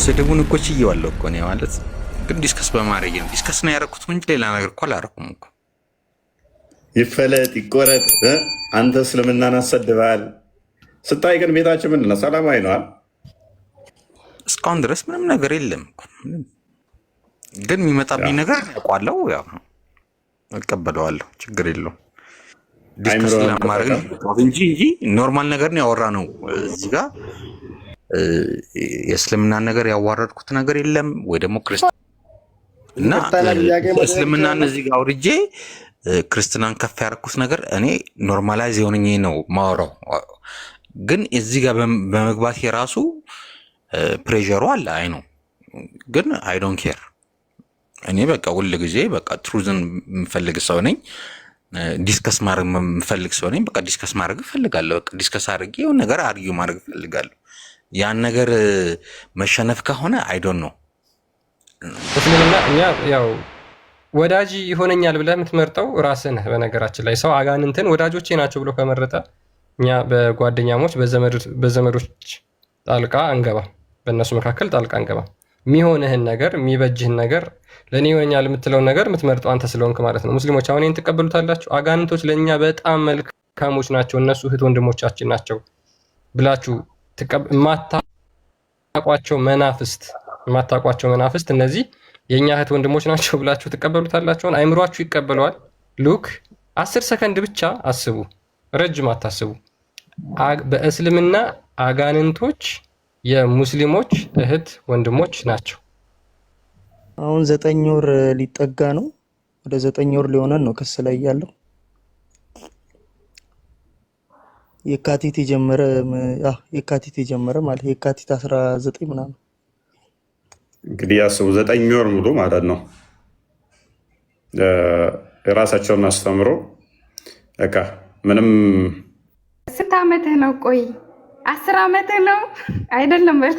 ስድቡን እኮ ችዬዋለሁ እኮ ነው ማለት ግን ዲስከስ በማድረግ ነው ዲስከስ ነው ያደረኩት እንጂ ሌላ ነገር እኮ አላደረኩም እኮ። ይፈለጥ ይቆረጥ አንተ እስልምናን አሰድበሃል ስታይ ግን ቤታችን ምንድን ነው? ሰላማዊ ነዋል። እስካሁን ድረስ ምንም ነገር የለም ግን የሚመጣብኝ ነገር ያውቋለሁ፣ ያው እቀበለዋለሁ፣ ችግር የለውም። ዲስከስ ለማድረግ ነው እንጂ ኖርማል ነገር ነው ያወራ ነው። እዚህ ጋር የእስልምናን ነገር ያዋረድኩት ነገር የለም ወይ ደግሞ ክርስቲያን እና እስልምናን እዚህ ጋር አውርጄ ክርስትናን ከፍ ያደረኩት ነገር እኔ ኖርማላይዝ የሆነኝ ነው ማወራው። ግን እዚህ ጋር በመግባት የራሱ ፕሬሸሩ አለ። አይ ነው ግን አይ ዶንት ኬር። እኔ በቃ ሁል ጊዜ በቃ ትሩዝን የምፈልግ ሰው ነኝ። ዲስከስ ማድረግ የምፈልግ ሰው ነኝ። በቃ ዲስከስ ማድረግ እፈልጋለሁ። በቃ ዲስከስ አድርጌ የሆነ ነገር አርጊ ማድረግ እፈልጋለሁ። ያን ነገር መሸነፍ ከሆነ አይ ዶንት ኖ። እስልምና እኛ ያው ወዳጅ ይሆነኛል ብለህ የምትመርጠው ራስህ ነህ። በነገራችን ላይ ሰው አጋንንትን ወዳጆቼ ናቸው ብሎ ከመረጠ እኛ በጓደኛሞች በዘመዶች ጣልቃ አንገባ፣ በእነሱ መካከል ጣልቃ አንገባ። የሚሆንህን ነገር የሚበጅህን ነገር ለእኔ ይሆነኛል የምትለውን ነገር የምትመርጠው አንተ ስለሆንክ ማለት ነው። ሙስሊሞች አሁን ይህን ትቀበሉታላችሁ? አጋንንቶች ለእኛ በጣም መልካሞች ናቸው፣ እነሱ እህት ወንድሞቻችን ናቸው ብላችሁ የማታውቋቸው መናፍስት እነዚህ የእኛ እህት ወንድሞች ናቸው ብላችሁ ትቀበሉታላችሁ? አይምሯችሁ ይቀበለዋል? ሉክ 10 ሰከንድ ብቻ አስቡ፣ ረጅም አታስቡ። በእስልምና አጋንንቶች የሙስሊሞች እህት ወንድሞች ናቸው። አሁን 9 ወር ሊጠጋ ነው። ወደ 9 ወር ሊሆነን ነው ክስ ላይ ያለው። የካቲት የጀመረ ማለት የካቲት 19 ምናምን እንግዲህ ያስቡ 9 ወር ሙሉ ማለት ነው የራሳቸውን አስተምሮ በቃ ምንም። ስንት ዓመትህ ነው? ቆይ 10 ዓመትህ ነው አይደለም? በል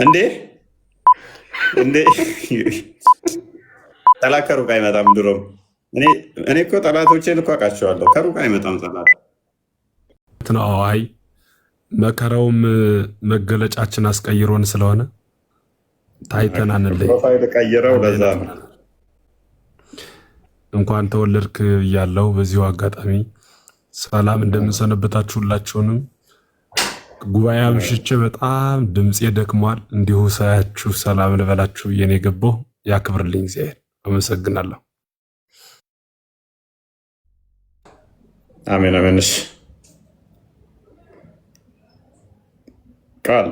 እንዴ ጠላት ከሩቅ አይመጣም። ድሮም እኔ እኮ ጠላቶቼን እኮ አውቃቸዋለሁ። ከሩቅ አይመጣም ጠላት ነው። አይ መከራውም መገለጫችን አስቀይሮን ስለሆነ ታይተናንልኝ ፕሮፋይል ቀይረው ለዛ ነው እንኳን ተወለድክ እያለው በዚሁ አጋጣሚ ሰላም እንደምንሰነበታችሁ ሁላችሁንም። ጉባኤ አምሽቼ በጣም ድምፄ ደክሟል። እንዲሁ ሳያችሁ ሰላም ልበላችሁ የኔ ገባሁ። ያክብርልኝ እግዚአብሔር። አመሰግናለሁ። አሜን አሜን። እሺ ቃል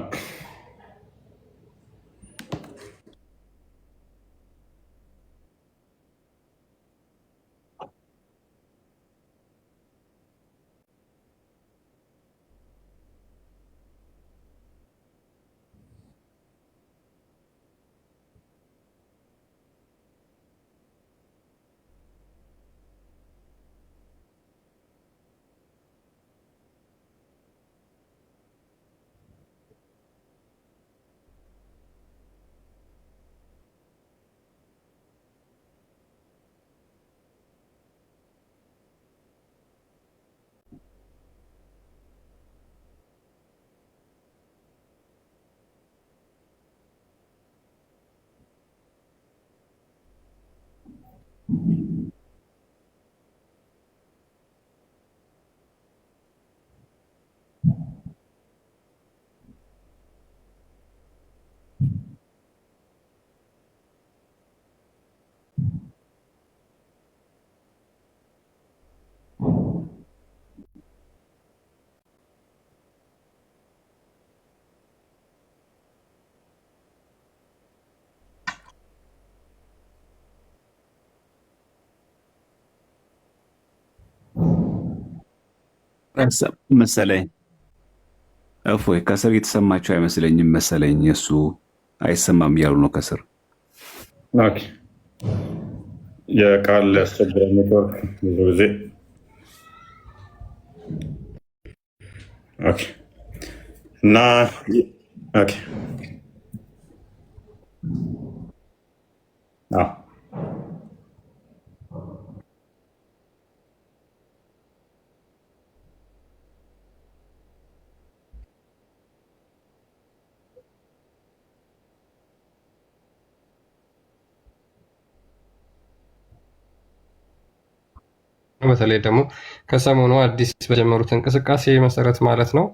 መሰለኝ እፎይ ከስር የተሰማቸው አይመስለኝም መሰለኝ። እሱ አይሰማም እያሉ ነው ከስር። የቃል ያስቸግረ ኔትወርክ ብዙ ጊዜ እና በተለይ ደግሞ ከሰሞኑ አዲስ በጀመሩት እንቅስቃሴ መሰረት ማለት ነው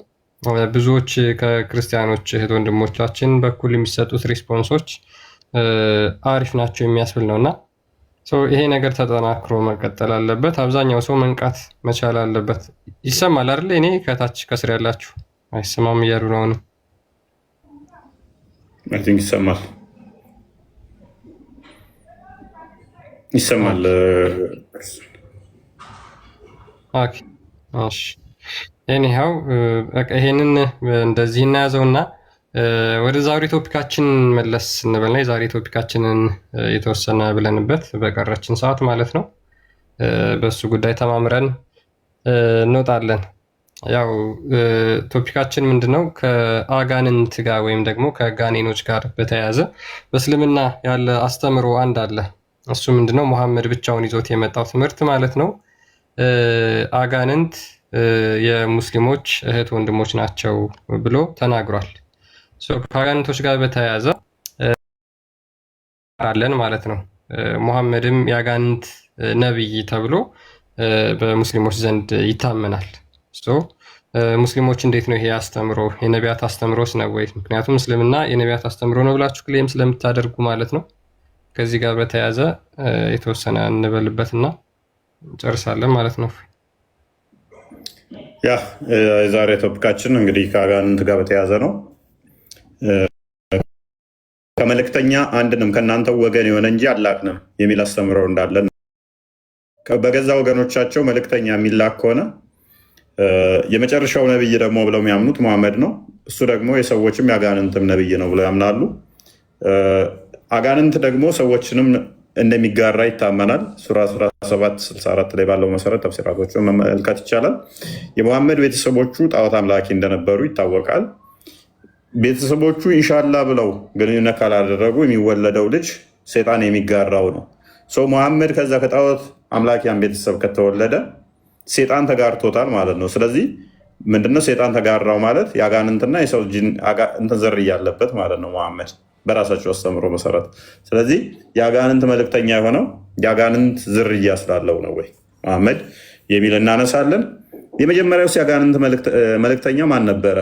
ብዙዎች ከክርስቲያኖች እህት ወንድሞቻችን በኩል የሚሰጡት ሪስፖንሶች አሪፍ ናቸው የሚያስብል ነውና ይሄ ነገር ተጠናክሮ መቀጠል አለበት። አብዛኛው ሰው መንቃት መቻል አለበት። ይሰማል አይደል? እኔ ከታች ከስር ያላችሁ አይሰማም እያሉ ነው። አይ ቲንክ ይሰማል ይሰማል። ኦኬ እሺ። ኤኒሃው ይሄንን እንደዚህ እናያዘውና ወደ ዛሬ ቶፒካችን መለስ እንበልና የዛሬ ቶፒካችንን የተወሰነ ብለንበት በቀረችን ሰዓት ማለት ነው በሱ ጉዳይ ተማምረን እንወጣለን። ያው ቶፒካችን ምንድነው? ከአጋንንት ጋር ወይም ደግሞ ከጋኔኖች ጋር በተያያዘ በእስልምና ያለ አስተምሮ አንድ አለ። እሱ ምንድነው? መሐመድ ብቻውን ይዞት የመጣው ትምህርት ማለት ነው። አጋንንት የሙስሊሞች እህት ወንድሞች ናቸው ብሎ ተናግሯል። ከአጋንንቶች ጋር በተያያዘ አለን ማለት ነው። ሙሐመድም የአጋንንት ነብይ ተብሎ በሙስሊሞች ዘንድ ይታመናል። ሙስሊሞች እንዴት ነው ይሄ አስተምሮ የነቢያት አስተምሮስ ነው ወይ? ምክንያቱም እስልምና የነቢያት አስተምሮ ነው ብላችሁ ክሌም ስለምታደርጉ ማለት ነው። ከዚህ ጋር በተያያዘ የተወሰነ እንበልበትና እንጨርሳለን ማለት ነው። ያ የዛሬ ቶፒካችን እንግዲህ ከአጋንንት ጋር በተያያዘ ነው። ከመልእክተኛ አንድንም ከእናንተው ወገን የሆነ እንጂ አላክንም የሚል አስተምረው እንዳለን በገዛ ወገኖቻቸው መልእክተኛ የሚላክ ከሆነ የመጨረሻው ነብይ ደግሞ ብለው የሚያምኑት መሐመድ ነው። እሱ ደግሞ የሰዎችም የአጋንንትም ነብይ ነው ብለው ያምናሉ። አጋንንት ደግሞ ሰዎችንም እንደሚጋራ ይታመናል። ሱራ 1764 ላይ ባለው መሰረት ተፍሲራቶችን መመልከት ይቻላል። የመሐመድ ቤተሰቦቹ ጣዖት አምላኪ እንደነበሩ ይታወቃል። ቤተሰቦቹ ኢንሻላ ብለው ግንኙነት ካላደረጉ የሚወለደው ልጅ ሴጣን የሚጋራው ነው። መሐመድ ከዛ ከጣዖት አምላኪያን ቤተሰብ ከተወለደ ሴጣን ተጋርቶታል ማለት ነው። ስለዚህ ምንድነው ሴጣን ተጋራው ማለት? የአጋንንትና የሰው እንትን ዘር እያለበት ማለት ነው መሐመድ በራሳቸው አስተምሮ መሰረት። ስለዚህ የአጋንንት መልእክተኛ የሆነው የአጋንንት ዝርያ ስላለው ነው ወይ መሐመድ የሚል እናነሳለን። የመጀመሪያው የአጋንንት መልእክተኛ ማን ነበረ?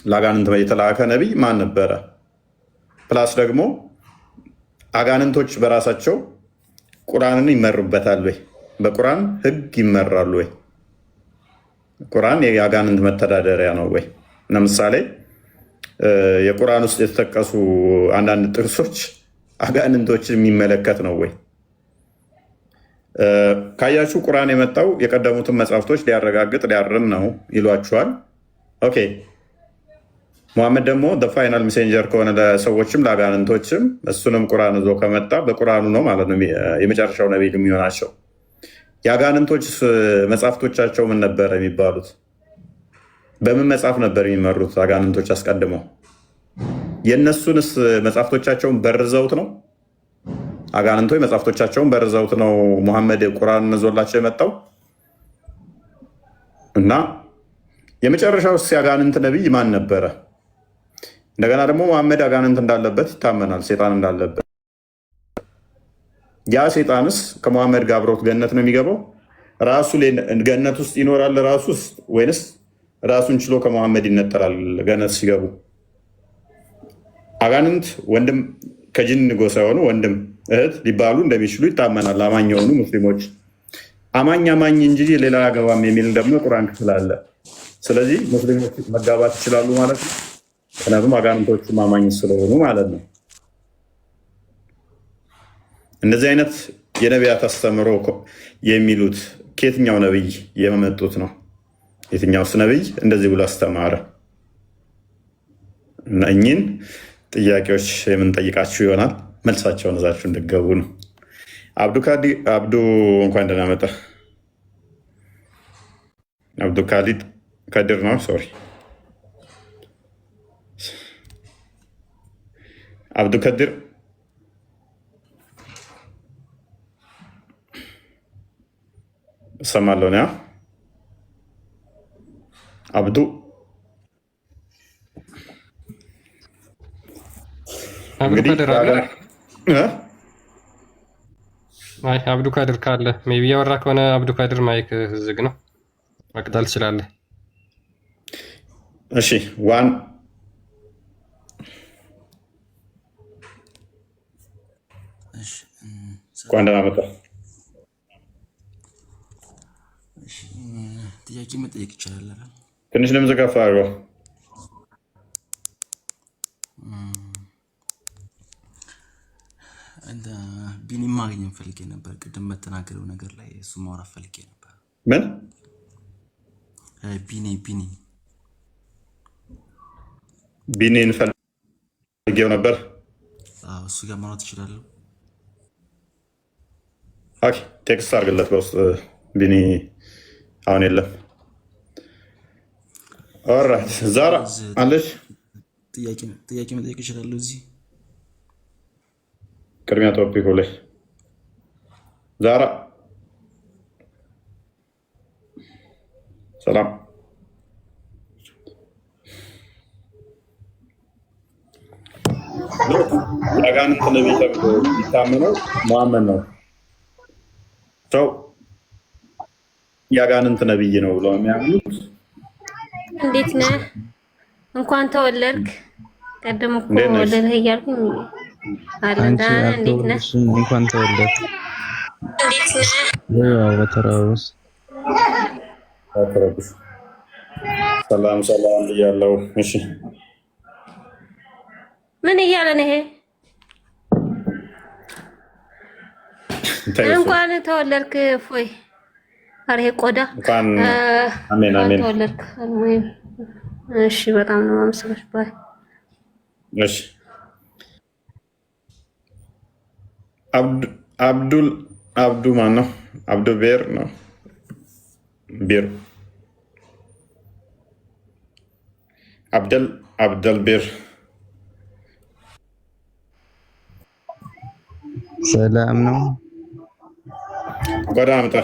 ለአጋንንት የተላከ ነቢይ ማን ነበረ? ፕላስ ደግሞ አጋንንቶች በራሳቸው ቁርአንን ይመሩበታል ወይ? በቁርአን ህግ ይመራሉ ወይ? ቁርአን የአጋንንት መተዳደሪያ ነው ወይ? ለምሳሌ የቁርአን ውስጥ የተጠቀሱ አንዳንድ ጥቅሶች አጋንንቶችን የሚመለከት ነው ወይ? ካያችሁ ቁርአን የመጣው የቀደሙትን መጽሐፍቶች ሊያረጋግጥ ሊያርም ነው ይሏችኋል። ኦኬ ሙሐመድ ደግሞ ፋይናል ሜሴንጀር ከሆነ ለሰዎችም ለአጋንንቶችም እሱንም ቁርአን ይዞ ከመጣ በቁርአኑ ነው ማለት ነው የመጨረሻው ነቢይ የሚሆናቸው። የአጋንንቶች መጽሐፍቶቻቸው ምን ነበረ የሚባሉት? በምን መጽሐፍ ነበር የሚመሩት አጋንንቶች አስቀድመው? የእነሱንስ መጽሐፍቶቻቸውን በርዘውት ነው? አጋንንቶች መጽሐፍቶቻቸውን በርዘውት ነው ሙሐመድ ቁርአን ይዞላቸው የመጣው? እና የመጨረሻው የአጋንንት ነቢይ ማን ነበረ? እንደገና ደግሞ ሙሐመድ አጋንንት እንዳለበት ይታመናል፣ ሴጣን እንዳለበት። ያ ሴጣንስ ከሙሐመድ ጋር አብሮት ገነት ነው የሚገባው? ራሱ ገነት ውስጥ ይኖራል ራሱ ውስጥ ወይንስ ራሱን ችሎ ከሙሐመድ ይነጠላል ገነት ሲገቡ? አጋንንት ወንድም ከጅን ጎሳ የሆኑ ወንድም እህት ሊባሉ እንደሚችሉ ይታመናል። አማኝ የሆኑ ሙስሊሞች አማኝ እንጂ ሌላ አገባም የሚል ደግሞ ቁርአን ክፍል አለ። ስለዚህ ሙስሊሞች መጋባት ይችላሉ ማለት ነው። ምክንያቱም አጋንንቶቹ አማኝ ስለሆኑ ማለት ነው። እንደዚህ አይነት የነቢያት አስተምሮ የሚሉት ከየትኛው ነቢይ የመጡት ነው? የትኛውስ ነቢይ እንደዚህ ብሎ አስተማረ? እና እኚህን ጥያቄዎች የምንጠይቃችሁ ይሆናል። መልሳቸውን እዛችሁ እንድገቡ ነው። አብዱ እንኳን ደህና መጣ። አብዱ ካሊድ ከድር ነው። ሶሪ አብዱ ከድር እሰማለሁ። ያ አብዱ እንግዲህ አይ አብዱ ካድር ካለ ሜቢ ያወራ ከሆነ አብዱ ካድር ማይክ ዝግ ነው፣ መቅጠል ትችላለህ። እሺ እንኳን ደህና መጣ። ጥያቄ መጠየቅ ይቻላል? ትንሽ ድምፅ ከፍ አድርገው። ቢኒ ማግኘት ፈልጌ ነበር። ቅድም በተናገረው ነገር ላይ እሱ ማውራት ፈልጌ ነበር። ምን ቢኒን ፈልጌው ነበር። እሱ ጋር ማውራት እችላለሁ? ኦኬ፣ ቴክስት አድርግለት በውስጥ። ቢኒ አሁን የለም። ኦራይት፣ ዛራ አለች። ጥያቄ መጠየቅ እችላለሁ? እዚህ ቅድሚያ ቶፒኩ ላይ ዛራ ሰላም። የአጋንንት ነቢይ ተብሎ የሚታመነው መሐመድ ነው። ሰው የአጋንንት ነቢይ ነው ብለው የሚያምኑት። እንዴት ነህ? እንኳን ተወለድክ። ቀደም እኮ ወለድህ እያልኩኝ አለዳ። እንዴት ነህ? እንኳን ተወለድክ። እንዴት ነህ? ያው በተራውስ ሰላም ሰላም እያለው። እሺ ምን እያለ ነው ይሄ? እንኳን ተወለድክ ፎይ። ኧረ ይሄ ቆዳ እንኳን አሜን አሜን ተወለድክ። እሺ በጣም ነው የማመሰግነው። ባይ እሺ አብዱ ማን ነው? አብዱ ቤር ነው። ቤር አብደል ቤር። ሰላም ነው። ጎዳ አምጣ።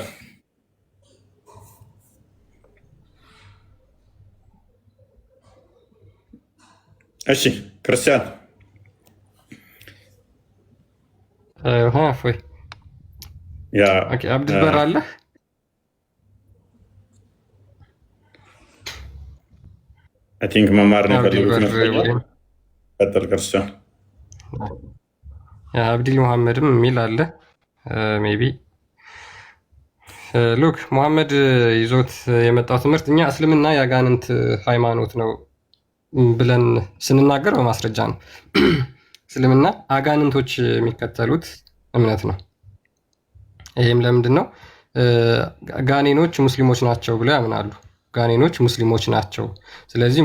እሺ ክርስቲያን ፎይ አብዱ በር አለ። አይ ቲንክ መማር ነው የፈለጉት ነው። ቀጥል ክርስቲያን። አብዲል መሐመድም የሚል አለ። ሜቢ ሉክ መሐመድ ይዞት የመጣው ትምህርት እኛ እስልምና የአጋንንት ሃይማኖት ነው ብለን ስንናገር በማስረጃ ነው። እስልምና አጋንንቶች የሚከተሉት እምነት ነው። ይህም ለምንድን ነው? ጋኔኖች ሙስሊሞች ናቸው ብለው ያምናሉ። ጋኔኖች ሙስሊሞች ናቸው። ስለዚህ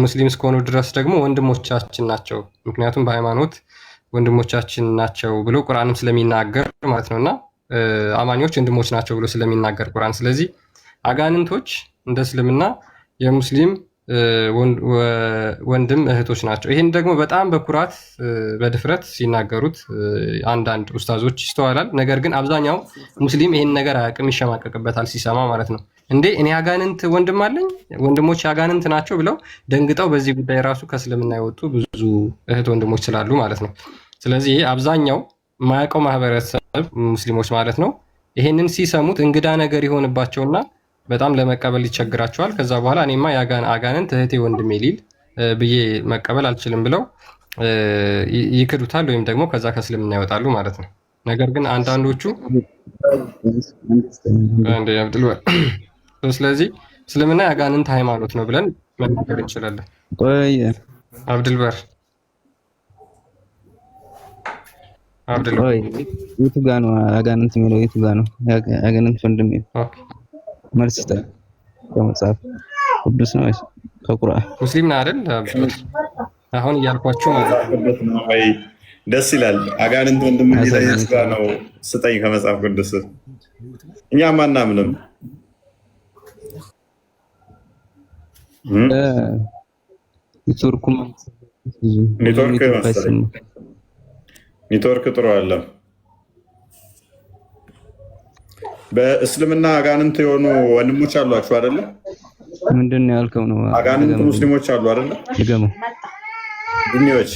ሙስሊም እስከሆኑ ድረስ ደግሞ ወንድሞቻችን ናቸው፣ ምክንያቱም በሃይማኖት ወንድሞቻችን ናቸው ብሎ ቁርአንም ስለሚናገር ማለት ነውና አማኞች ወንድሞች ናቸው ብሎ ስለሚናገር ቁርአን። ስለዚህ አጋንንቶች እንደ እስልምና የሙስሊም ወንድም እህቶች ናቸው። ይህን ደግሞ በጣም በኩራት በድፍረት ሲናገሩት አንዳንድ ኡስታዞች ይስተዋላል። ነገር ግን አብዛኛው ሙስሊም ይህን ነገር አያውቅም፣ ይሸማቀቅበታል ሲሰማ ማለት ነው። እንዴ እኔ አጋንንት ወንድም አለኝ፣ ወንድሞች አጋንንት ናቸው ብለው ደንግጠው በዚህ ጉዳይ ራሱ ከእስልምና የወጡ ብዙ እህት ወንድሞች ስላሉ ማለት ነው። ስለዚህ አብዛኛው የማያውቀው ማህበረሰብ ሙስሊሞች ማለት ነው ይሄንን ሲሰሙት እንግዳ ነገር ይሆንባቸውና በጣም ለመቀበል ይቸግራቸዋል። ከዛ በኋላ እኔማ አጋንንት እህቴ ወንድሜ ሊል ብዬ መቀበል አልችልም ብለው ይክዱታል፣ ወይም ደግሞ ከዛ ከእስልምና ይወጣሉ ማለት ነው። ነገር ግን አንዳንዶቹ ስለዚህ እስልምና የአጋንንት ሃይማኖት ነው ብለን መናገር እንችላለን። አብድልበር የቱ ጋ ነው አጋንንት የሚለው? የቱ ጋ ነው አጋንንት ወንድሜ? መልስ ስጠኝ። ከመጽሐፍ ቅዱስ ነው ወይስ ከቁርአን? ሙስሊም ነህ አይደል? አሁን እያልኳቸው ደስ ይላል። አጋንንት ወንድም ሊለየት ጋር ነው። ስጠኝ ከመጽሐፍ ቅዱስ። እኛም አናምንም። ኔትወርክ ጥሩ አለ። በእስልምና አጋንንት የሆኑ ወንድሞች አሏችሁ አይደለ? ምንድን ነው ያልከው? ነው አጋንንት ሙስሊሞች አሉ አይደለ? ድገመው። ጅኒዎች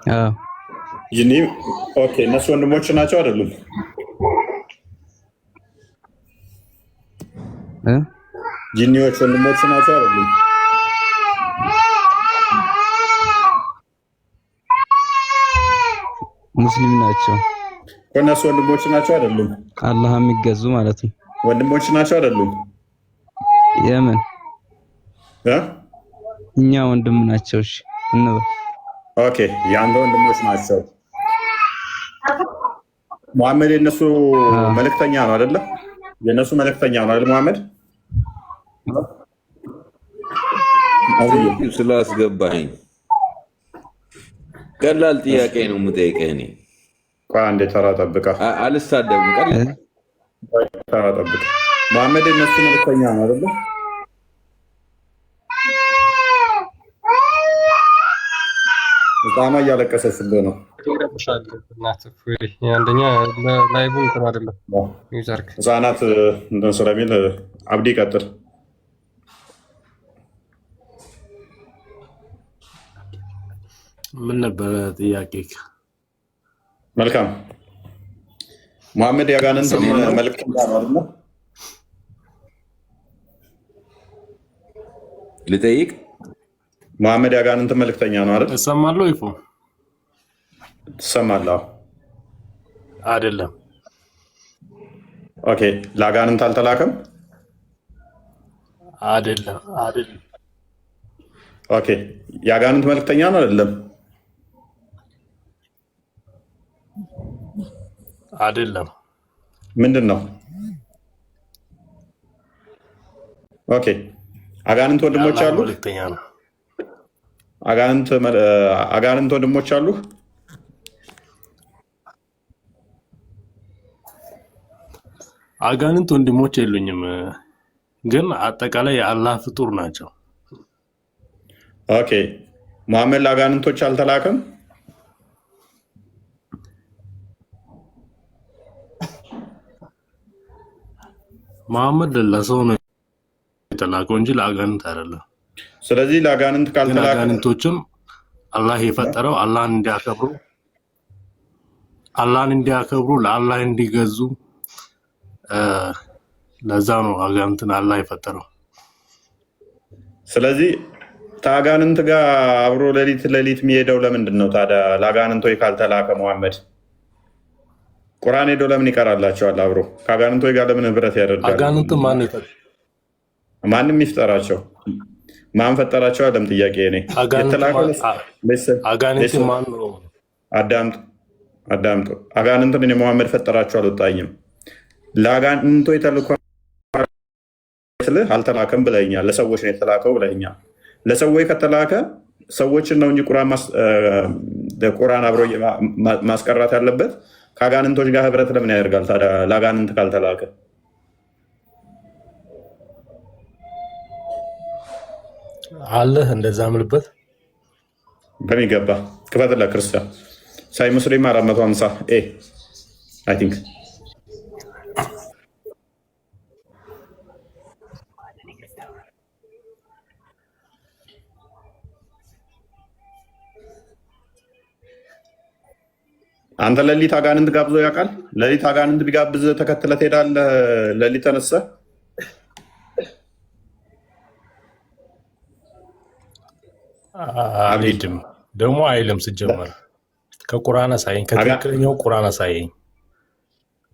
አዎ ጂኒ ኦኬ። እነሱ ወንድሞች ናቸው አይደሉም? ጂኒዎች ወንድሞች ናቸው አይደሉም? ሙስሊም ናቸው። እነሱ ወንድሞች ናቸው አይደሉም? አላህ የሚገዙ ማለት ነው። ወንድሞች ናቸው አይደሉም? የምን እኛ ወንድም ናቸው። እሺ እንበል። ኦኬ የአንተ ወንድሞች ናቸው። መሐመድ የነሱ መልእክተኛ ነው አይደለ? የነሱ መልእክተኛ ነው አይደል? መሐመድ ስላስገባኝ ቀላል ጥያቄ ነው የምጠይቅህ። እኔ አንዴ ተራ ጠብቃ፣ አልሳደብም። ተራ ጠብቃ። መሐመድ የነሱ መልእክተኛ ነው አይደለ? በጣም እያለቀሰችልህ ነው። አንደኛ ላይቡ እንትን አይደለም ዩዘርክ ህፃናት እንትን ስለሚል አብዲ ቀጥል። ምን ነበረ ጥያቄ? መልካም መሐመድ ያጋንንት መልእክተኛ ነው አይደለ? ልጠይቅ። መሐመድ ያጋንንት መልእክተኛ ነው አይደል? እሰማለሁ። ይፎ ትሰማለህ? አይደለም። ኦኬ ለአጋንንት አልተላከም? አይደለም። ኦኬ የአጋንንት መልእክተኛ ነው አይደለም? አይደለም። ምንድን ነው? ኦኬ አጋንንት ወንድሞች አሉ? መልእክተኛ ነው። አጋንንት ወንድሞች አሉ? አጋንንት ወንድሞች የሉኝም፣ ግን አጠቃላይ የአላህ ፍጡር ናቸው። ኦኬ መሐመድ ለአጋንንቶች አልተላከም? መሐመድ ለሰው ነው የተላከው እንጂ ለአጋንንት አይደለም። ስለዚህ ለአጋንንት ካልተላከ አጋንንቶችም አላህ የፈጠረው አላህን እንዲያከብሩ ለአላህ እንዲገዙ፣ ለዛ ነው አጋንንትን አላህ የፈጠረው። ስለዚህ ከአጋንንት ጋር አብሮ ሌሊት የሚሄደው ለምንድን ነው ታዲያ? ለአጋንንቶች ካልተላከ መሐመድ ቁርአን ሄዶ ለምን ይቀራላቸዋል? አብሮ ከአጋንንቶች ጋር ለምን ህብረት ያደርጋል? አጋንንትን ማን ይፈጥራል? ማንም ይፍጠራቸው። ማን ፈጠራቸው? አለም ጥያቄ እኔ አጋንንትን ማን ነው? አዳምጡ። አጋንንትን እኔ መሐመድ ፈጠራቸው አልወጣኝም። ለአጋንንቶች ተልኮ አልተላከም ብለኛል። ለሰዎች ነው የተላከው ብለኛል። ለሰዎች ከተላከ ሰዎችን ነው እንጂ ቁርአን አብሮ ማስቀራት ያለበት ከአጋንንቶች ጋር ህብረት ለምን ያደርጋል ታዲያ? ለአጋንንት ካልተላከ አለህ እንደዛ ምልበት በሚገባ ክፈትላ ክርስቲያን ሳይ ሙስሊም 450 አይ ቲንክ አንተ ሌሊት አጋንንት ጋብዞ ያውቃል? ሌሊት አጋንንት ቢጋብዝ ተከትለህ ትሄዳለህ? ሌሊት ተነስተህ አልሄድም ደግሞ አይልም። ስጀመር ከቁርአን አሳየኝ፣ ከትክክለኛው ቁርአን አሳየኝ።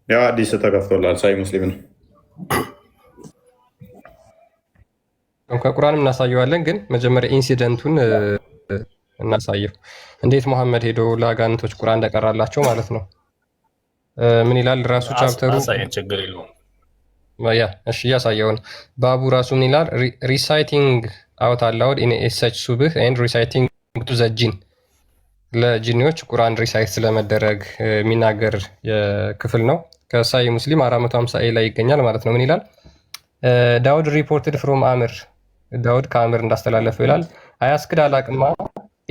ያው አዲስ ተከፍቶላል። ሳይ ሙስሊም ነው። ከቁርአንም እናሳየዋለን፣ ግን መጀመሪያ ኢንሲደንቱን እናሳየው። እንዴት መሐመድ ሄዶ ለአጋንንቶች ቁርአን እንደቀራላቸው ማለት ነው። ምን ይላል ራሱ ቻፕተሩ? ችግር የለውም። እሺ እያሳየውን ባቡ ራሱ ምን ይላል? ሪሳይቲንግ አውት አላውድ ኢን ሰች ሱብህ ኤንድ ሪሳይቲንግ ቱ ዘ ጂን፣ ለጂኒዎች ቁርአን ሪሳይት ስለመደረግ የሚናገር ክፍል ነው። ከሳይ ሙስሊም 450 ላይ ይገኛል ማለት ነው። ምን ይላል? ዳውድ ሪፖርትድ ፍሮም አምር፣ ዳውድ ከአምር እንዳስተላለፈው ይላል። አያስክድ አላቅማ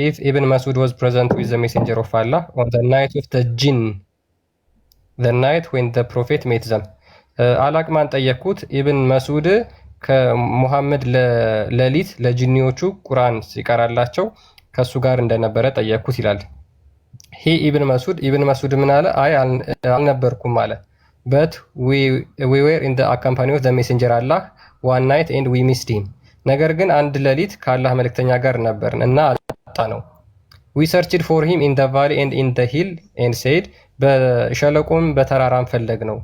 ኢፍ ኢብን መስዑድ ዋዝ ፕሬዘንት ዊዝ ዘ ሜሴንጀር ኦፍ አላህ ኦን ዘ ናይት ኦፍ ዘ ጂን ዘ ናይት ዌን ዘ ፕሮፌት ሜት ዘም። አላቅማን ጠየቅኩት ኢብን መስዑድ ከሙሐመድ ሌሊት ለጂኒዎቹ ቁርአን ሲቀራላቸው ከእሱ ጋር እንደነበረ ጠየቅኩት ይላል። ሂ ኢብን መስዑድ ምን አለ? አይ አልነበርኩም አለ። በት ዊ ዌር ኢን ዘ አካምፓኒ ኦፍ ዘ ሜሴንጀር አላህ ዋን ናይት ኤንድ ዊ ሚስድ ሂም። ነገር ግን አንድ ሌሊት ከአላህ መልእክተኛ ጋር ነበርን እና አጣ ነው። ዊ ሰርችድ ፎር ሂም ኢን ዘ ቫሊ ኤንድ ኢን ዘ ሂል ኤንድ ሴድ፣ በሸለቆም በተራራም ፈለግ ነው፣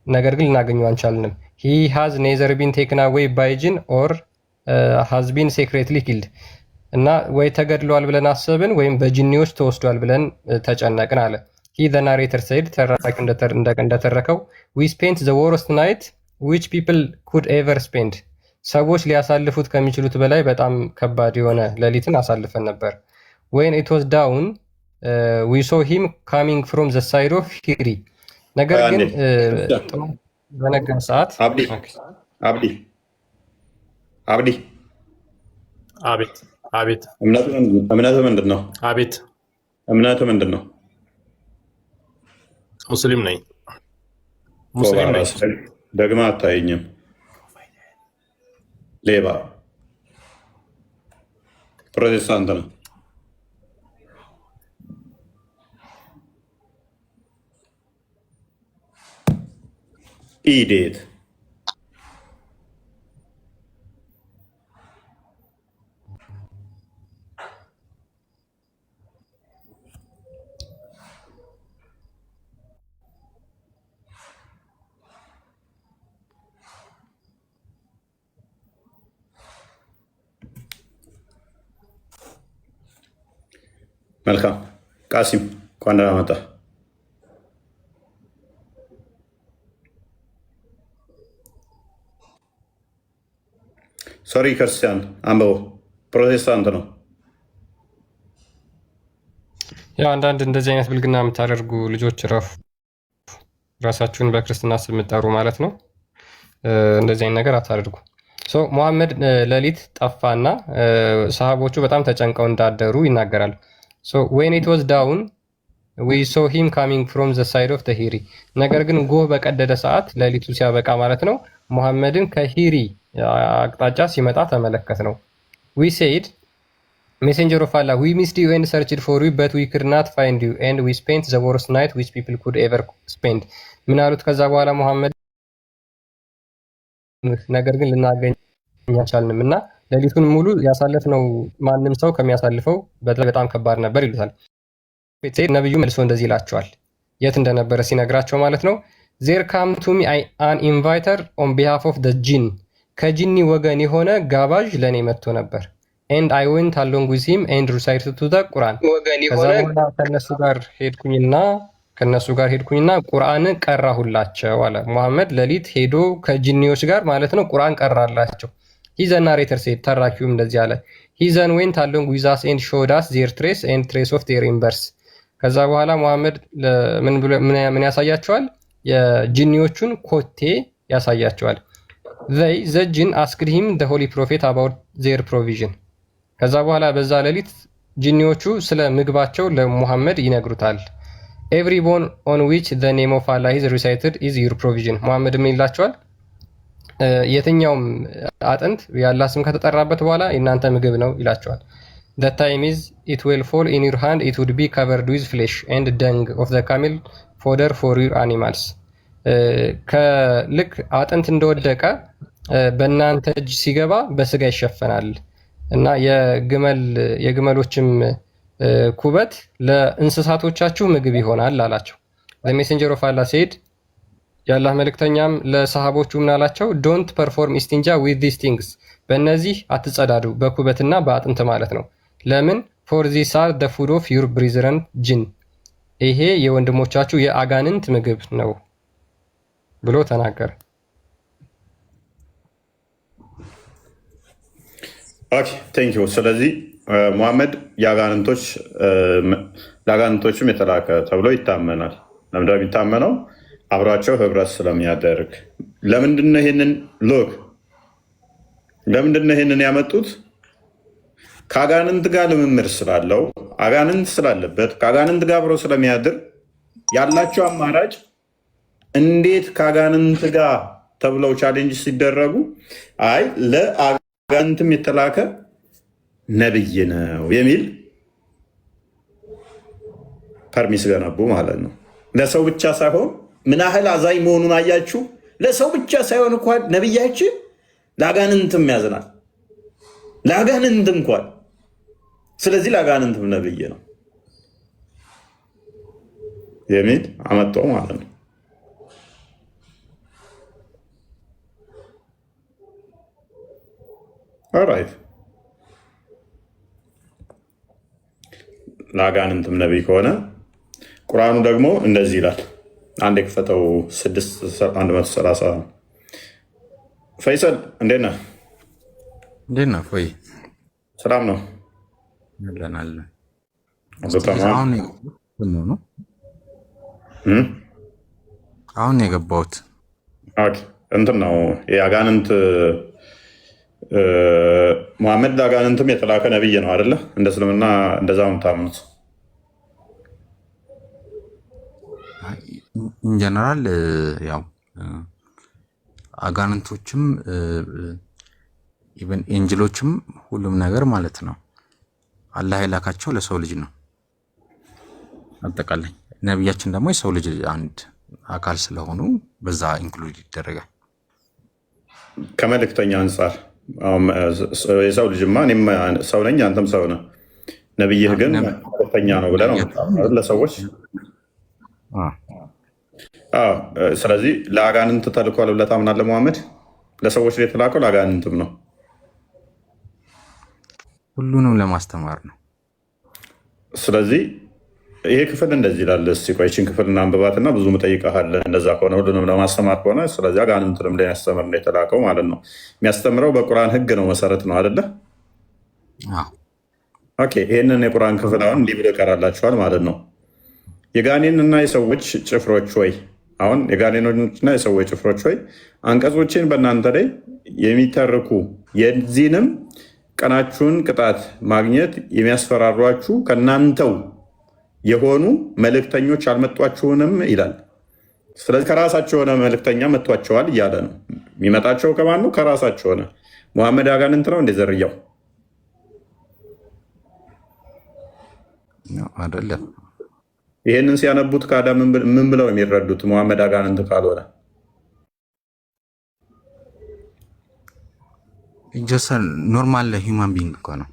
ነገር ግን ልናገኘው አንቻልንም። ሂ ሃዝ ኔዘር ቢን ቴክን አዌይ ባይ ጂን ኦር ሃዝ ቢን ሴክሬትሊ ኪልድ፣ እና ወይ ተገድሏል ብለን አሰብን ወይም በጂኒዎች ተወስዷል ብለን ተጨነቅን አለ። ሂ ዘ ናሬተር ሴድ፣ ተራኪው እንደተረከው ዊ ስፔንት ዘ ወርስት ናይት ዊች ፒፕል ኩድ ኤቨር ስፔንድ፣ ሰዎች ሊያሳልፉት ከሚችሉት በላይ በጣም ከባድ የሆነ ሌሊትን አሳልፈን ነበር። ዌን ኢት ዋዝ ዳውን ዊ ሶ ሂም ካሚንግ ፍሮም ዘ ሳይድ ኦፍ ሂሪ፣ ነገር ግን በነጋ ሰዓት አብዲ አቤት እምነቱ ምንድን ነው? አቤት እምነቱ ምንድን ነው? ሙስሊም ነኝ። ደግማ አታየኝም። ሌባ ፕሮቴስታንት ነው። ኢዴት መልካም ቃሲም እንኳን ደህና መጣህ። ሶሪ ክርስቲያን አንበው ፕሮቴስታንት ነው። ያው አንዳንድ እንደዚህ አይነት ብልግና የምታደርጉ ልጆች ረፉ፣ ራሳችሁን በክርስትና ስም የምትጠሩ ማለት ነው። እንደዚህ አይነት ነገር አታደርጉ። ሙሐመድ ሌሊት ጠፋና ሰሃቦቹ በጣም ተጨንቀው እንዳደሩ ይናገራል። ዌን ኢት ዋዝ ዳውን ዊ ሶ ሂም ካሚንግ ፍሮም ዘ ሳይድ ኦፍ ዘ ሂሪ፣ ነገር ግን ጎህ በቀደደ ሰዓት ሌሊቱ ሲያበቃ ማለት ነው ሙሐመድን ከሂሪ አቅጣጫ ሲመጣ ተመለከት ነው። ዊ ሴድ ሜሴንጀር ኦፍ አላህ ዊ ሚስድ ዩ ኤንድ ሰርችድ ፎር ዩ በት ዊ ክድ ናት ፋይንድ ዩ ኤንድ ዊ ስፔንት ዘ ወርስት ናይት ዊች ፒፕል ኩድ ኤቨር ስፔንድ። ምን አሉት ከዛ በኋላ ሙሐመድ ነገር ግን ልናገኝ አልቻልንም እና ሌሊቱን ሙሉ ያሳለፍነው ማንም ሰው ከሚያሳልፈው በጣም ከባድ ነበር ይሉታል። ነብዩ መልሶ እንደዚህ ይላቸዋል፣ የት እንደነበረ ሲነግራቸው ማለት ነው። ዜር ካም ቱ ሚ አን ኢንቫይተር ኦን ቢሃፍ ኦፍ ደ ጂን፣ ከጂኒ ወገን የሆነ ጋባዥ ለእኔ መጥቶ ነበር። ኤንድ አይ ዌንት አሎንግ ዊዝ ሂም ኤንድ ሪሳይትድ ቱ ዘ ቁርአን፣ ከዛ በኋላ ከነሱ ጋር ሄድኩኝና ቁርአን ቀራሁላቸው አለ። ሙሐመድ ሌሊት ሄዶ ከጂኒዎች ጋር ማለት ነው ቁርአን ቀራላቸው። ሂዘን ናሬተር ሴድ፣ ተራኪውም እንደዚህ አለ። ሂዘን ዌንት አሎንግ ዊዝ አስ ኤንድ ሾውድ አስ ዜር ትሬስ ኤንድ ትሬስ ኦፍ ዜር ኢምበርስ። ከዛ በኋላ ሙሐመድ ምን ያሳያቸዋል? የጂኒዎቹን ኮቴ ያሳያቸዋል። ዘ ጂን አስክድ ሂም ዘ ሆሊ ፕሮፌት አባውት ዜር ፕሮቪዥን። ከዛ በኋላ በዛ ሌሊት ጂኒዎቹ ስለ ምግባቸው ለሙሐመድ ይነግሩታል። ኤቭሪ ቦን ኦን ዊች ዘ ኔም ኦፍ አላህ ኢዝ ሪሳይትድ ኢዝ ዩር ፕሮቪዥን። ሙሐመድ ምን ይላቸዋል? የትኛውም አጥንት የአላህ ስም ከተጠራበት በኋላ የእናንተ ምግብ ነው ይላቸዋል። the time is it will fall in your hand it would be covered with flesh and dung of the camel fodder for your animals። ከልክ አጥንት እንደወደቀ በእናንተ እጅ ሲገባ በስጋ ይሸፈናል እና የግመሎችም ኩበት ለእንስሳቶቻችሁ ምግብ ይሆናል አላቸው። the messenger of Allah said፣ የአላህ መልእክተኛም ለሰሃቦቹ ምን አላቸው? ዶንት ፐርፎርም ኢስቲንጃ ዊዝ ዲስ ቲንግስ፣ በእነዚህ አትጸዳዱ፣ በኩበትና በአጥንት ማለት ነው። ለምን? ፎር ዚስ አር ደ ፉድ ኦፍ ዩር ብሪዝረን ጂን፣ ይሄ የወንድሞቻችሁ የአጋንንት ምግብ ነው ብሎ ተናገረ። ኦኬ ቴንክ ዩ። ስለዚህ ሙሐመድ ለአጋንንቶችም የተላከ ተብሎ ይታመናል። ለምንድነው የሚታመነው? አብሯቸው ህብረት ስለሚያደርግ። ለምንድነው ይሄንን ያመጡት? ከአጋንንት ጋር ልምምድ ስላለው፣ አጋንንት ስላለበት፣ ከአጋንንት ጋር አብሮ ስለሚያድር ያላቸው አማራጭ እንዴት ከአጋንንት ጋር ተብለው ቻሌንጅ ሲደረጉ አይ ለአጋንንትም የተላከ ነብይ ነው የሚል ፐርሚስ ገነቡ ማለት ነው። ለሰው ብቻ ሳይሆን ምን ያህል አዛኝ መሆኑን አያችሁ። ለሰው ብቻ ሳይሆን እንኳን ነቢያችን ለአጋንንትም ያዝናል፣ ለአጋንንት እንኳን። ስለዚህ ለአጋንንትም ነብይ ነው የሚል አመጣው ማለት ነው። ኦራይት ለአጋንንትም ነቢይ ከሆነ ቁርአኑ ደግሞ እንደዚህ ይላል። አንድ የክፈተው 6:130 ፈይሰል እንዴት ነህ? እንዴት ነህ? ፎይ ሰላም ነው? አሁን የገባሁት እንትን ነው የአጋንንት ሙሐመድ ለአጋንንትም የተላከ ነቢይ ነው አይደለ? እንደ እስልምና እንደዛ ነው የምታምኑት? ኢንጀነራል ያው አጋንንቶችም ኢቨን ኤንጅሎችም ሁሉም ነገር ማለት ነው አላህ የላካቸው ለሰው ልጅ ነው። አጠቃላይ ነቢያችን ደግሞ የሰው ልጅ አንድ አካል ስለሆኑ በዛ ኢንክሉድ ይደረጋል። ከመልእክተኛ አንጻር የሰው ልጅማ እኔም ሰው ነኝ አንተም ሰው ነህ፣ ነቢይህ ግን መልእክተኛ ነው ብለህ ነው ለሰዎች። ስለዚህ ለአጋንንት ተልኳል ብለህ ታምናለህ? ሙሐመድ ለሰዎች የተላከው ለአጋንንትም ነው፣ ሁሉንም ለማስተማር ነው። ስለዚህ ይሄ ክፍል እንደዚህ ይላል። እስኪ ቆይ ይህችን ክፍል እናንብባትና ብዙ እጠይቅሃለሁ። እንደዛ ከሆነ ሁሉንም ለማስተማር ከሆነ ስለዚህ አጋንንትንም ሊያስተምር ነው የተላከው ማለት ነው። የሚያስተምረው በቁርአን ህግ ነው፣ መሰረት ነው አይደለ? ይህንን የቁርአን ክፍል አሁን እንዲህ ብሎ ይቀራላችኋል ማለት ነው። የጋኔንና የሰዎች ጭፍሮች ወይ አሁን የጋኔኖችና የሰዎች ጭፍሮች ወይ አንቀጾችን በእናንተ ላይ የሚተርኩ የዚህንም ቀናችሁን ቅጣት ማግኘት የሚያስፈራሯችሁ ከእናንተው የሆኑ መልእክተኞች አልመጧችሁንም ይላል። ስለዚህ ከራሳቸው የሆነ መልእክተኛ መጥቷቸዋል እያለ ነው። የሚመጣቸው ከማን ነው? ከራሳቸው ሆነ። ሙሐመድ አጋንንት ነው እንደ ዘርያው አይደለም። ይሄንን ሲያነቡት ካዳ ምን ብለው የሚረዱት? ሙሐመድ አጋንንት ካልሆነ ኖርማል ሂውማን ቢንግ እኮ ነው።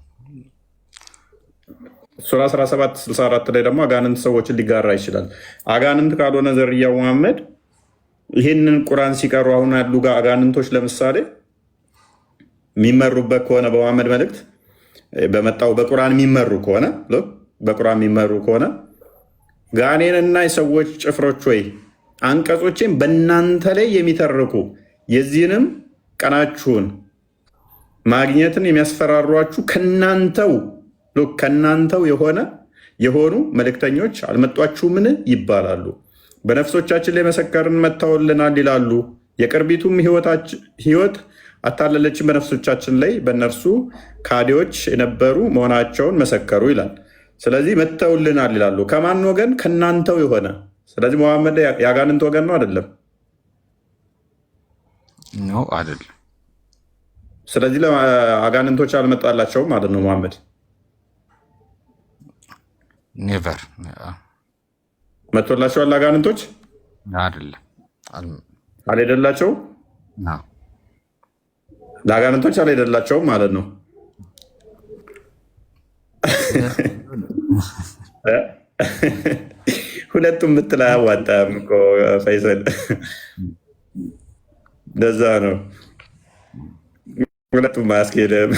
ሱራ 17:64 ላይ ደግሞ አጋንንት ሰዎችን ሊጋራ ይችላል። አጋንንት ካልሆነ ዘርያው ሙሐመድ ይህንን ቁርአን ሲቀሩ አሁን ያሉ አጋንንቶች ለምሳሌ የሚመሩበት ከሆነ በሙሐመድ መልእክት በመጣው በቁርአን የሚመሩ ከሆነ ጋኔንና የሰዎች ጭፍሮች ወይ አንቀጾችን በእናንተ ላይ የሚተርኩ የዚህንም ቀናችሁን ማግኘትን የሚያስፈራሯችሁ ከናንተው የሆኑ መልእክተኞች አልመጧችሁምን ይባላሉ። በነፍሶቻችን ላይ መሰከርን መጥተውልናል ይላሉ። የቅርቢቱም ህይወት አታለለችን በነፍሶቻችን ላይ በእነርሱ ካዲዎች የነበሩ መሆናቸውን መሰከሩ ይላል። ስለዚህ መጥተውልናል ይላሉ። ከማን ወገን? ከናንተው የሆነ። ስለዚህ ሙሐመድ የአጋንንት ወገን ነው አይደለም? አይደለም። ስለዚህ ለአጋንንቶች አልመጣላቸውም ማለት ነው ሙሐመድ። ኔቨር መጥቶላቸዋል ለአጋንንቶች? አይደለም። አልሄደላቸውም። ለአጋንንቶች አልሄደላቸውም ማለት ነው። ሁለቱም ምትል አያዋጣም እኮ ፈይሰል። እንደዛ ነው። ሁለቱም አያስኬድም።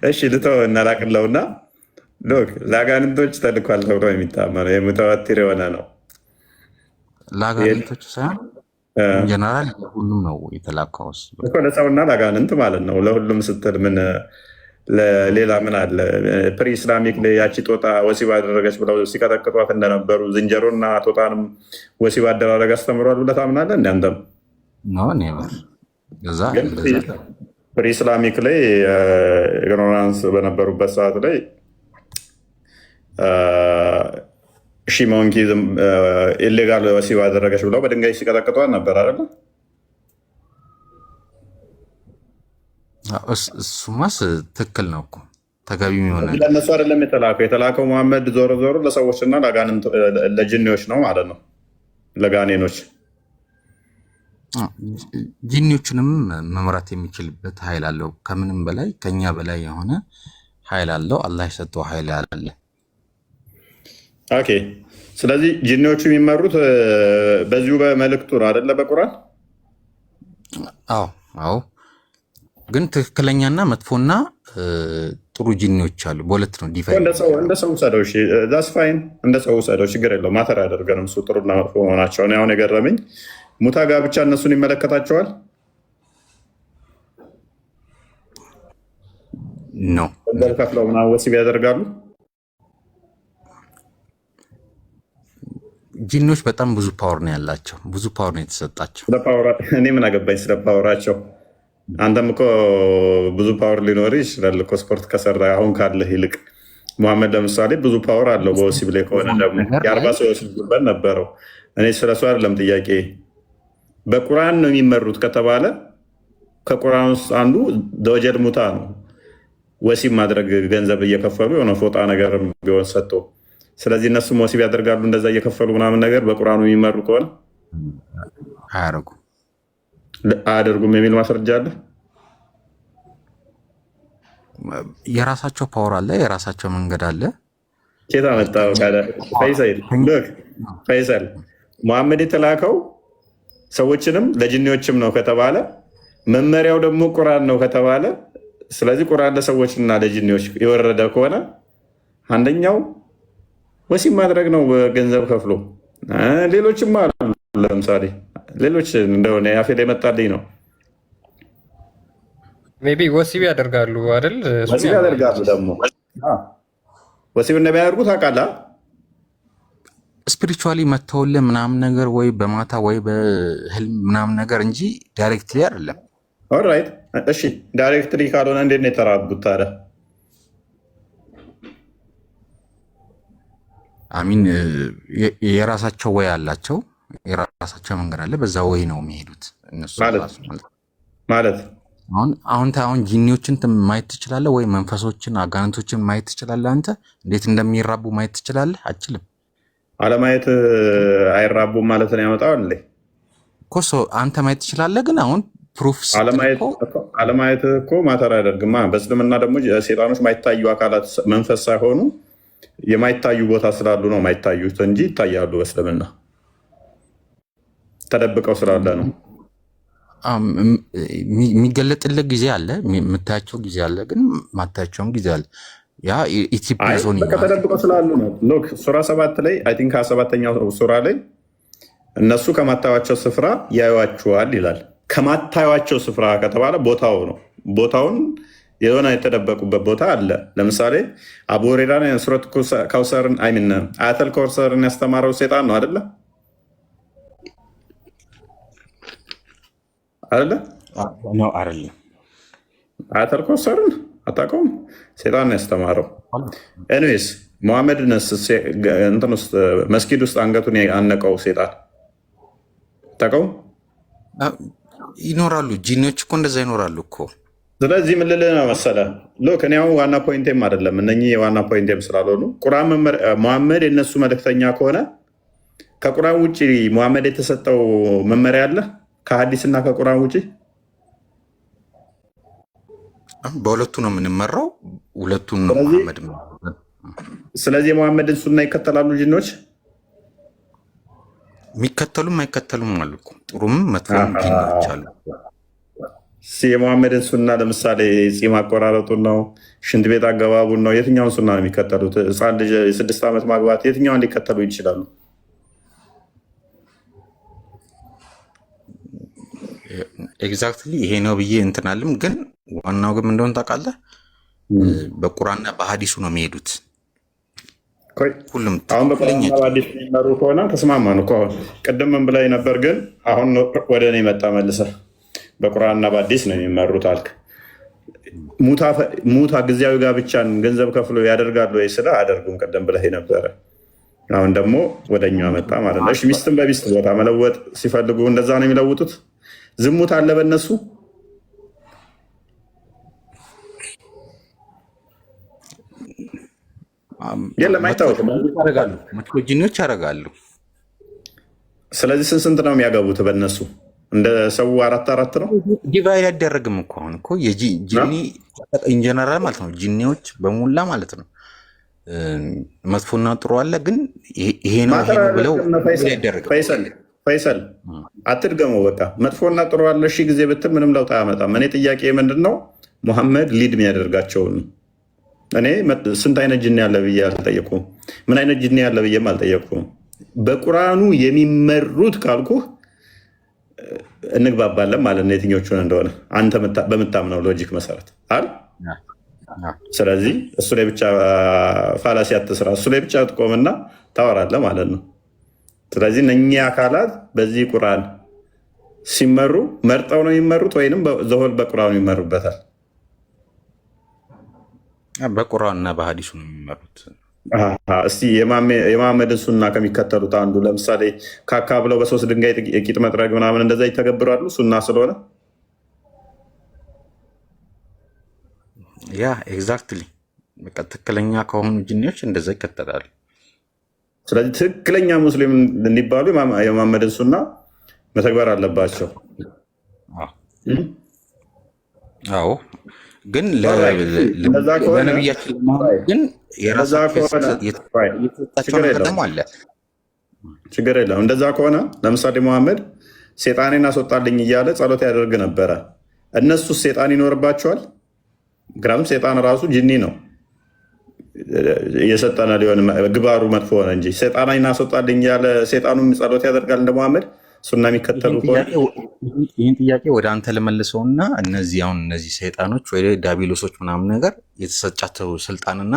እሺ ልተው እናላቅለውና ለአጋንንቶች ተልኳል ተብሎ የሚታመነው የሙተዋቲር የሆነ ነው። ለአጋንንቶች ሳይሆን ጀነራል ሁሉም ነው የተላከው ለሰውና ለአጋንንት ማለት ነው። ለሁሉም ስትል ምን ሌላ ምን አለ? ፕሪ ኢስላሚክ ያቺ ጦጣ ወሲብ አደረገች ብለው ሲቀጠቅጧት እንደነበሩ ዝንጀሮና ጦጣንም ወሲብ አደራረግ አስተምሯል ብለህ ታምናለህ? እንዳንተም ፕሪ ኢስላሚክ ላይ ኢግኖራንስ በነበሩበት ሰዓት ላይ ሺሞንኪዝም ኢሌጋል ወሲብ አደረገች ብለው በድንጋይ ሲቀጠቅጧት ነበር አይደለ? እሱማስ ትክክል ነው እኮ ተገቢም የሆነ ለእነሱ አይደለም የተላከው መሐመድ ዞሮ ዞሮ ለሰዎችና ለአጋንንት ለጅኒዎች ነው ማለት ነው፣ ለጋኔኖች ጂኒዎችንም መምራት የሚችልበት ኃይል አለው። ከምንም በላይ ከኛ በላይ የሆነ ኃይል አለው። አላህ የሰጠው ኃይል አለ። ኦኬ። ስለዚህ ጂኒዎቹ የሚመሩት በዚሁ በመልእክቱ ነው አይደለ? በቁርአን አዎ። ግን ትክክለኛና መጥፎና ጥሩ ጂኒዎች አሉ። በሁለት ነው ዲፋይን። እንደ ሰው ሰደው ዛስ ፋይን፣ እንደ ሰው ሰደው ችግር የለው። ማተር ያደርገንም እሱ ጥሩና መጥፎ መሆናቸው ነው። አሁን የገረመኝ ሙታ ጋብቻ እነሱን ይመለከታቸዋል ነው። ከፍለው ምናምን ወሲብ ያደርጋሉ። ጂኒዎች በጣም ብዙ ፓወር ነው ያላቸው፣ ብዙ ፓወር ነው የተሰጣቸው። እኔ ምን አገባኝ ስለ ፓወራቸው? አንተም እኮ ብዙ ፓወር ሊኖር ይችላል እኮ ስፖርት ከሰራ አሁን ካለህ ይልቅ። መሐመድ ለምሳሌ ብዙ ፓወር አለው በወሲብ ላይ ከሆነ ደግሞ የ40 ሰው ወሲብ ጉልበት ነበረው። እኔ ስለሱ አይደለም ጥያቄ። በቁርአን ነው የሚመሩት ከተባለ ከቁርአን ውስጥ አንዱ ደወጀል ሙታ ነው። ወሲብ ማድረግ ገንዘብ እየከፈሉ የሆነ ፎጣ ነገር ቢሆን ሰጥቶ፣ ስለዚህ እነሱም ወሲብ ያደርጋሉ እንደዛ እየከፈሉ ምናምን ነገር። በቁርአኑ የሚመሩ ከሆነ አያደርጉም የሚል ማስረጃ አለ። የራሳቸው ፓወር አለ፣ የራሳቸው መንገድ አለ። ኬታ መጣው ፈይሰል መሐመድ የተላከው ሰዎችንም ለጅኒዎችም ነው ከተባለ መመሪያው ደግሞ ቁርአን ነው ከተባለ፣ ስለዚህ ቁርአን ለሰዎችና ለጅኒዎች የወረደ ከሆነ አንደኛው ወሲብ ማድረግ ነው በገንዘብ ከፍሎ። ሌሎችም አሉ። ለምሳሌ ሌሎች እንደሆነ ያፌ ላይ መጣልኝ ነው። ሜይ ቢ ወሲብ ያደርጋሉ አይደል? ወሲብ ያደርጋሉ ደግሞ ወሲብ እንደሚያደርጉ ታውቃለህ። ስፒሪቹዋሊ መተውልህ ምናምን ነገር ወይ በማታ ወይ በህልም ምናምን ነገር እንጂ ዳይሬክትሊ አይደለም። ኦልራይት እሺ፣ ዳይሬክትሊ ካልሆነ እንዴት ነው የተራቡት ታዲያ? አሚን የራሳቸው ወይ አላቸው፣ የራሳቸው መንገድ አለ። በዛ ወይ ነው የሚሄዱት እነሱ ማለት አሁን ጂኒዎችን ማየት ትችላለህ ወይ? መንፈሶችን አጋንንቶችን ማየት ትችላለህ? አንተ እንዴት እንደሚራቡ ማየት ትችላለህ? አችልም። አለማየት አይራቡም ማለት ነው ያመጣው እንዴ? ኮሶ አንተ ማየት ትችላለህ፣ ግን አሁን ፕሩፍ አለማየት እኮ ማተር አያደርግማ። በእስልምና ደግሞ ሴጣኖች ማይታዩ አካላት መንፈስ ሳይሆኑ የማይታዩ ቦታ ስላሉ ነው ማይታዩት እንጂ ይታያሉ። በእስልምና ተደብቀው ስላለ ነው። የሚገለጥልህ ጊዜ አለ፣ የምታያቸው ጊዜ አለ፣ ግን ማታያቸውም ጊዜ አለ። ያ ተደብቀው ስላሉ ነው። ሎክ ሱራ 7 ላይ አይ ቲንክ 27ኛው ሱራ ላይ እነሱ ከማታዩቸው ስፍራ ያዩዋችኋል ይላል። ከማታዩቸው ስፍራ ከተባለ ቦታው ነው። ቦታውን የሆነ የተደበቁበት ቦታ አለ። ለምሳሌ አቡ ሁረይራ ሱረት ከውሰርን አያተል ከውሰርን ያስተማረው ሴጣን ነው አይደለ? አይደለም። አያተል ከውሰርን አታውቀውም? ሴጣን ነው ያስተማረው። ኤኒዌይስ መሐመድን እንትን ውስጥ መስጊድ ውስጥ አንገቱን ያነቀው ሴጣን ታውቀው? ይኖራሉ። ጂኒዎች እኮ እንደዛ ይኖራሉ እኮ። ስለዚህ ምን ልልህ ነው መሰለህ? ሎክ እኔ አሁን ዋና ፖይንቴም አይደለም እነኚህ የዋና ፖይንቴም ስላልሆኑ ቁርአን መሐመድ የነሱ መልእክተኛ ከሆነ ከቁርአን ውጭ መሐመድ የተሰጠው መመሪያ አለ ከሀዲስና ከቁርአን ውጭ? በሁለቱ ነው የምንመራው፣ ሁለቱን ነው መሐመድ። ስለዚህ የመሐመድን ሱና ይከተላሉ ጂኖች? የሚከተሉም አይከተሉም አሉ እኮ። ጥሩም መጥፎም ጂኖች አሉ። የመሐመድን ሱና ለምሳሌ ፂም አቆራረጡን ነው፣ ሽንት ቤት አገባቡን ነው፣ የትኛውን ሱና ነው የሚከተሉት? ህፃን ልጅ የ6 ዓመት ማግባት የትኛውን ሊከተሉ ይችላሉ? ኤግዛክትሊ ይሄ ነው ብዬ እንትናልም፣ ግን ዋናው ግን እንደሆነ ታውቃለህ፣ በቁርአንና በሀዲሱ ነው የሚሄዱት። ሁሉም አሁን በቁርአንና በሀዲስ የሚመሩ ከሆነ ተስማማን እኮ። ቅድም ምን ብላኝ ነበር? ግን አሁን ወደ እኔ መጣ መልሰህ በቁርአንና በሀዲስ ነው የሚመሩት አልክ። ሙታ ጊዜያዊ ጋብቻን ገንዘብ ከፍሎ ያደርጋሉ ወይ? ስለ አያደርጉም ቅድም ብለህ ነበረ። አሁን ደግሞ ወደኛ መጣ ማለት ነው። ሚስትን በሚስት ቦታ መለወጥ ሲፈልጉ እንደዛ ነው የሚለውጡት። ዝሙት አለ በእነሱ የለም አይታወቅም። መጥፎ ጂኒዎች ያደርጋሉ። ስለዚህ ስንት ነው የሚያገቡት በእነሱ? እንደ ሰው 4 ነው። ዲቫይድ አይደረግም እኮ አሁን እኮ ጂኒ ኢንጀነራል ማለት ነው። ጂኒዎች በሙላ ማለት ነው መጥፎና ጥሩ አለ። ግን ይሄ ነው ብለው ፈይሰል አትድገመው። በቃ መጥፎና ጥሩ አለ ሺህ ጊዜ ብትል ምንም ለውጥ አያመጣም። እኔ ጥያቄ ምንድን ነው ሙሐመድ ሊድ የሚያደርጋቸውን እኔ ስንት አይነት ጅኒ ያለ ብዬ አልጠየቁም። ምን አይነት ጅኒ ያለ ብዬም አልጠየቁም። በቁርአኑ የሚመሩት ካልኩህ እንግባባለን ማለት ነው፣ የትኞቹን እንደሆነ አንተ በምታምነው ሎጂክ መሰረት አይደል? ስለዚህ እሱ ላይ ብቻ ፋላሲ አትስራ፣ እሱ ላይ ብቻ ትቆምና ታወራለህ ማለት ነው። ስለዚህ እነኚህ አካላት በዚህ ቁርአን ሲመሩ መርጠው ነው የሚመሩት ወይንም ዘሆል በቁርአኑ ይመሩበታል? በቁርአን እና በሀዲሱ ነው የሚመሩት። እስቲ የመሐመድን ሱና ከሚከተሉት አንዱ ለምሳሌ ካካ ብለው በ3 ድንጋይ የቂጥ መጥረግ ምናምን እንደዛ ይተገብራሉ ሱና ስለሆነ። ያ ኤግዛክትሊ በቃ ትክክለኛ ከሆኑ ጅኒዎች እንደዛ ይከተላሉ። ስለዚህ ትክክለኛ ሙስሊም እንዲባሉ የመሐመድን ሱና መተግበር አለባቸው። አዎ ግን ለነቢያችን ግን የራሳቸው ነገር ደግሞ አለ። ችግር የለም። እንደዛ ከሆነ ለምሳሌ መሐመድ ሴጣኔን አስወጣልኝ እያለ ጸሎት ያደርግ ነበረ። እነሱ ሴጣን ይኖርባቸዋል? ምክንያቱም ሴጣን ራሱ ጅኒ ነው የሰጠነ ሊሆን ግባሩ መጥፎ ሆነ እንጂ ሴጣኔን አስወጣልኝ እያለ ሴጣኑም ጸሎት ያደርጋል እንደ መሐመድ ሱና የሚከተሉ ይህን ጥያቄ ወደ አንተ ልመልሰውና እነዚህ ሰይጣኖች ወይ ዳቢሎሶች ምናምን ነገር የተሰጫቸው ስልጣንና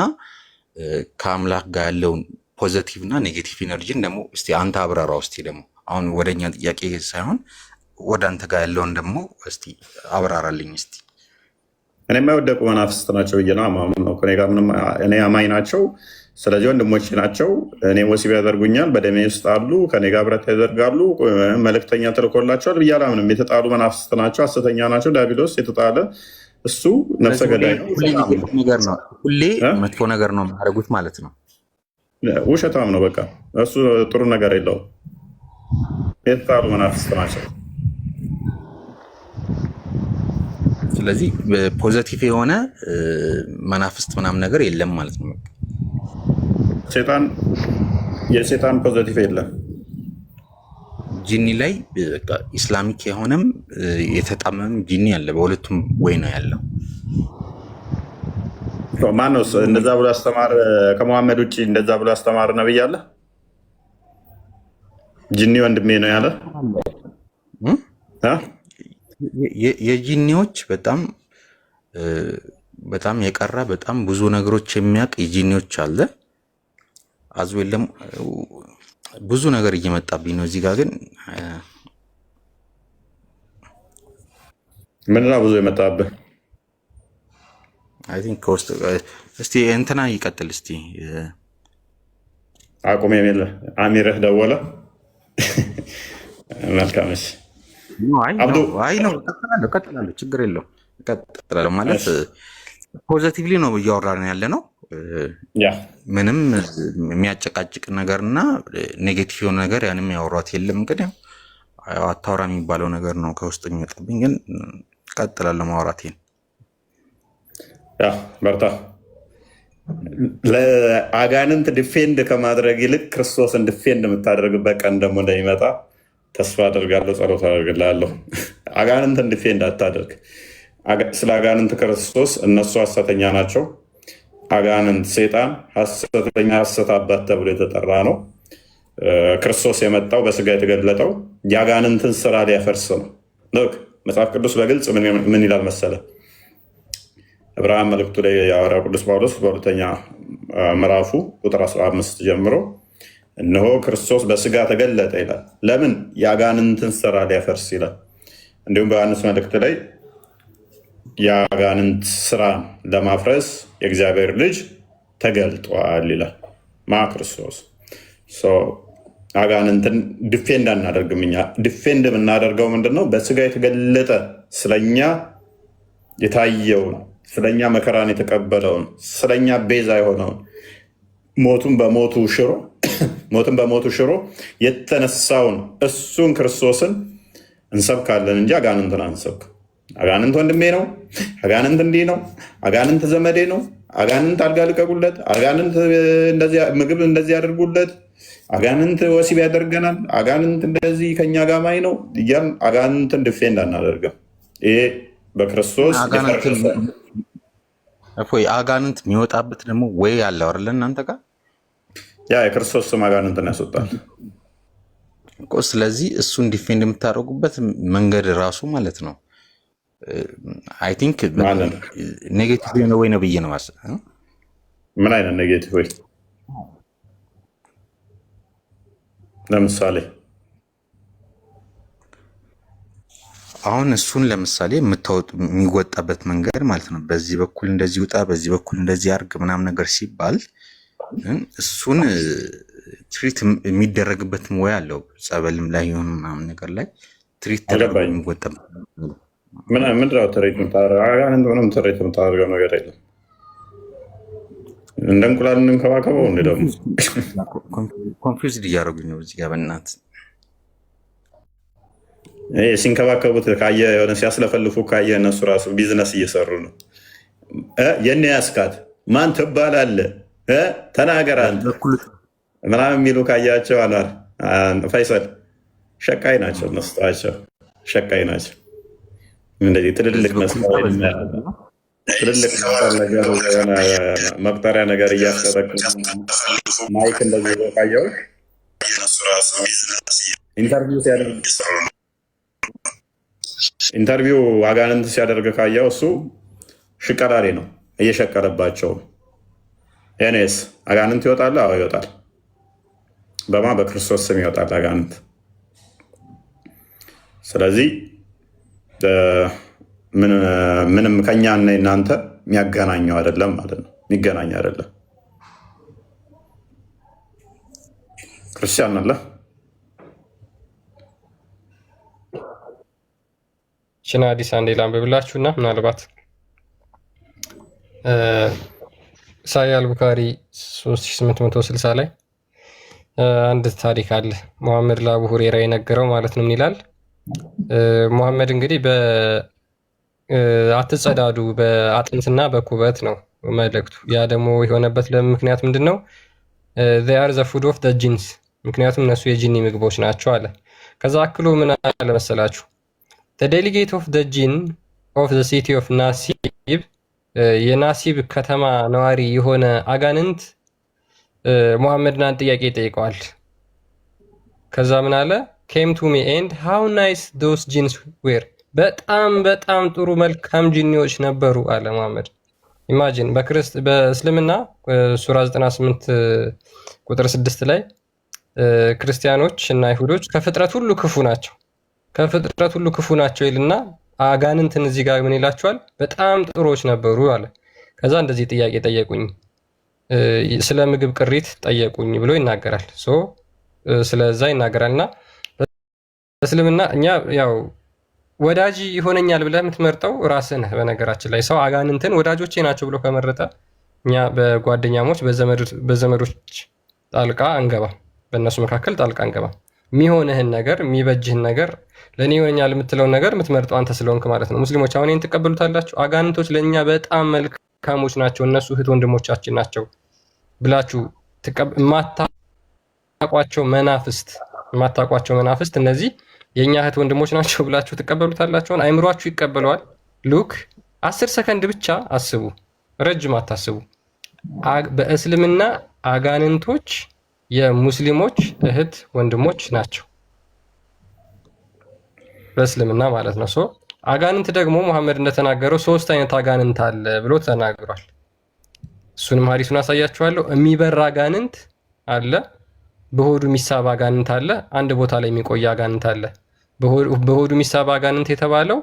ከአምላክ ጋር ያለውን ፖዘቲቭ እና ኔጌቲቭ ኢነርጂን ደግሞ እስቲ አንተ አብራራው። እስቲ ደግሞ አሁን ወደኛ ጥያቄ ሳይሆን ወደ አንተ ጋር ያለውን ደግሞ እስቲ አብራራልኝ እስቲ። እኔ የማይወደቁ መናፍስት ናቸው ብዬ ነው አማምን ነው። እኔ አማኝ ናቸው። ስለዚህ ወንድሞች ናቸው። እኔ ወሲብ ያደርጉኛል፣ በደሜ ውስጥ አሉ፣ ከኔ ጋር ብረት ያደርጋሉ፣ መልእክተኛ ተልኮላቸዋል ብዬ አላምንም። የተጣሉ መናፍስት ናቸው፣ ሐሰተኛ ናቸው። ዳቢሎስ የተጣለ እሱ ነፍሰ ገዳይ ነው። ሁሌ መጥፎ ነገር ነው የሚያደርጉት ማለት ነው። ውሸታም ነው። በቃ እሱ ጥሩ ነገር የለውም። የተጣሉ መናፍስት ናቸው። ስለዚህ ፖዘቲቭ የሆነ መናፍስት ምናምን ነገር የለም ማለት ነው። የሴጣን ፖዘቲቭ የለም። ጂኒ ላይ ኢስላሚክ የሆነም የተጣመም ጂኒ አለ። በሁለቱም ወይ ነው ያለው። ማነው እንደዛ ብሎ አስተማር? ከመሐመድ ውጭ እንደዛ ብሎ አስተማር ነብይ አለ? ጂኒ ወንድሜ ነው ያለ? የጂኒዎች በጣም የቀራ በጣም ብዙ ነገሮች የሚያውቅ የጂኒዎች አለ። አዝዌል ደግሞ ብዙ ነገር እየመጣብኝ ነው እዚህ ጋር። ግን ምንድነው ብዙ የመጣብህ? አይ ቲንክ ከውስጥ እስቲ እንትና ይቀጥል እስቲ። አቁም የሚል አሚርህ ደወለ። መልካም እሺ። አይ ነው እቀጥላለሁ፣ ችግር የለውም እቀጥላለሁ። ማለት ፖዘቲቭሊ ነው እያወራን ያለ ነው። ምንም የሚያጨቃጭቅ ነገርና ኔጌቲቭ የሆነ ነገር ያንም ያወሯት የለም። ግን አታወራ የሚባለው ነገር ነው ከውስጥ የሚመጣብኝ። ግን እቀጥላለሁ ማውራቴን። በርታ። ለአጋንንት ዲፌንድ ከማድረግ ይልቅ ክርስቶስን ዲፌንድ የምታደርግበት ቀን ደግሞ እንደሚመጣ ተስፋ አደርጋለሁ፣ ጸሎት አደርግልሃለሁ። አጋንንትን ዲፌንድ አታደርግ። ስለ አጋንንት ክርስቶስ እነሱ ሐሰተኛ ናቸው። አጋንንት ሴጣን ሐሰተኛ ሐሰት አባት ተብሎ የተጠራ ነው። ክርስቶስ የመጣው በስጋ የተገለጠው የአጋንንትን ስራ ሊያፈርስ ነው። መጽሐፍ ቅዱስ በግልጽ ምን ይላል መሰለ? ዕብራውያን መልእክቱ ላይ የሐዋርያው ቅዱስ ጳውሎስ በሁለተኛ ምዕራፉ ቁጥር 15 ጀምሮ እነሆ ክርስቶስ በስጋ ተገለጠ ይላል። ለምን? የአጋንንትን ስራ ሊያፈርስ ይላል። እንዲሁም በዮሐንስ መልእክት ላይ የአጋንንት ስራ ለማፍረስ የእግዚአብሔር ልጅ ተገልጧል ይላል። ማ ክርስቶስ። አጋንንትን ዲፌንድ አናደርግም። እኛ ዲፌንድ የምናደርገው ምንድነው? በስጋ የተገለጠ ስለኛ የታየውን፣ ስለኛ መከራን የተቀበለውን፣ ስለኛ ቤዛ የሆነውን ሞቱን በሞቱ ሽሮ የተነሳውን እሱን ክርስቶስን እንሰብካለን እንጂ አጋንንትን አንሰብክ። አጋንንት ወንድሜ ነው፣ አጋንንት እንዲህ ነው፣ አጋንንት ዘመዴ ነው፣ አጋንንት አልጋ ልቀቁለት፣ አጋንንት ምግብ እንደዚህ ያደርጉለት፣ አጋንንት ወሲብ ያደርገናል፣ አጋንንት እንደዚህ ከኛ ጋማኝ ነው እያልን አጋንንትን ድፌንድ አናደርግም። ይሄ በክርስቶስ አጋንንት የሚወጣበት ደግሞ ወይ አለው አይደለ? እናንተ ጋር ያ የክርስቶስ ስም አጋንንትን ያስወጣል እኮ። ስለዚህ እሱን ዲፌንድ የምታደርጉበት መንገድ ራሱ ማለት ነው አይ ቲንክ ኔጌቲቭ የሆነ ወይ ነው ብዬ ነው ማሰብ። ምን አይነት ኔጌቲቭ ወይ? ለምሳሌ አሁን እሱን ለምሳሌ የሚወጣበት መንገድ ማለት ነው በዚህ በኩል እንደዚህ ውጣ፣ በዚህ በኩል እንደዚህ አርግ ምናምን ነገር ሲባል እሱን ትሪት የሚደረግበትም ወይ አለው። ጸበልም ላይ የሆኑ ምናምን ነገር ላይ ትሪት ተደርጎ የሚወጣበት ምንድነው? ትሬት ምንም ትሬት የምታደርገው ነገር የለም። እንደ እንቁላል እንንከባከበው። እንደ ደግሞ ኮንፊውዝድ እያደረጉኝ ነው እዚህ ጋር በእናትህ። ሲንከባከቡት ካየ የሆነ ሲያስለፈልፉ ካየ እነሱ ራሱ ቢዝነስ እየሰሩ ነው። የኔ ያስካት ማን ትባላለህ ተናገር አንተ ምናምን የሚሉ ካያቸው አኗር ፈይሰል ሸቃይ ናቸው። እነስቸው ሸቃይ ናቸው። እንደዚህ ትልልቅ መቁጠሪያ ነገር እያስጠጠቅ ማይክ እንደዚህ ካየው ኢንተርቪው አጋንንት ሲያደርግ ካየው እሱ ሽቀላሌ ነው፣ እየሸቀለባቸው። ኤኔስ አጋንንት ይወጣል? አዎ ይወጣል። በማ በክርስቶስ ስም ይወጣል አጋንንት። ስለዚህ ምንም ከኛ እና እናንተ የሚያገናኘው አይደለም ማለት ነው። የሚገናኝ አይደለም። ክርስቲያን አለ ሽና አዲስ አንዴ ላንብብላችሁና ምናልባት ሳሂህ አልቡኻሪ 3860 ላይ አንድ ታሪክ አለ። ሙሐመድ ለአቡ ሁሬራ የነገረው ማለት ነው። ምን ይላል? ሙሐመድ እንግዲህ አትጸዳዱ በአጥንትና በኩበት ነው መልእክቱ። ያ ደግሞ የሆነበት ምክንያት ምንድን ነው? they are the food of the jinns፣ ምክንያቱም እነሱ የጂኒ ምግቦች ናቸው አለ። ከዛ አክሎ ምን አለ መሰላችሁ? the delegate of the jinn of the city of ናሲብ፣ የናሲብ ከተማ ነዋሪ የሆነ አጋንንት ሙሐመድን አንድ ጥያቄ ይጠይቀዋል። ከዛ ምን አለ? came to me and how nice those jinns were፣ በጣም ጥሩ መልካም ጂኒዎች ነበሩ አለ ሙሐመድ። ኢማጂን በእስልምና ሱራ 98 ቁጥር 6 ላይ ክርስቲያኖች እና አይሁዶች ከፍጥረት ሁሉ ክፉ ናቸው ይልና አጋንንትን እዚህ ጋር ምን ይላቸዋል? በጣም ጥሩዎች ነበሩ አለ። ከዛ እንደዚህ ጥያቄ ጠየቁኝ፣ ስለ ምግብ ቅሪት ጠየቁኝ ብሎ ይናገራል። ስለዛ ይናገራልና በእስልምና እኛ ያው ወዳጅ ይሆነኛል ብለህ የምትመርጠው ራስህ ነህ። በነገራችን ላይ ሰው አጋንንትን ወዳጆቼ ናቸው ብሎ ከመረጠ እኛ በጓደኛሞች በዘመዶች ጣልቃ አንገባ፣ በእነሱ መካከል ጣልቃ አንገባ። የሚሆንህን ነገር የሚበጅህን ነገር ለእኔ ይሆነኛል የምትለውን ነገር የምትመርጠው አንተ ስለሆንክ ማለት ነው። ሙስሊሞች አሁን ይህን ትቀበሉታላችሁ? አጋንንቶች ለእኛ በጣም መልካሞች ናቸው፣ እነሱ እህት ወንድሞቻችን ናቸው ብላችሁ የማታውቋቸው መናፍስት እነዚህ የእኛ እህት ወንድሞች ናቸው ብላችሁ ትቀበሉታላችሁን? አይምሯችሁ ይቀበለዋል? ሉክ 10 ሰከንድ ብቻ አስቡ፣ ረጅም አታስቡ። በእስልምና አጋንንቶች የሙስሊሞች እህት ወንድሞች ናቸው፣ በእስልምና ማለት ነው። አጋንንት ደግሞ ሙሐመድ እንደተናገረው 3 አይነት አጋንንት አለ ብሎ ተናግሯል። እሱንም ሐዲሱን አሳያችኋለሁ። የሚበራ አጋንንት አለ፣ በሆዱ የሚሳብ አጋንንት አለ፣ አንድ ቦታ ላይ የሚቆይ አጋንንት አለ። በሆዱ የሚሳብ አጋንንት የተባለው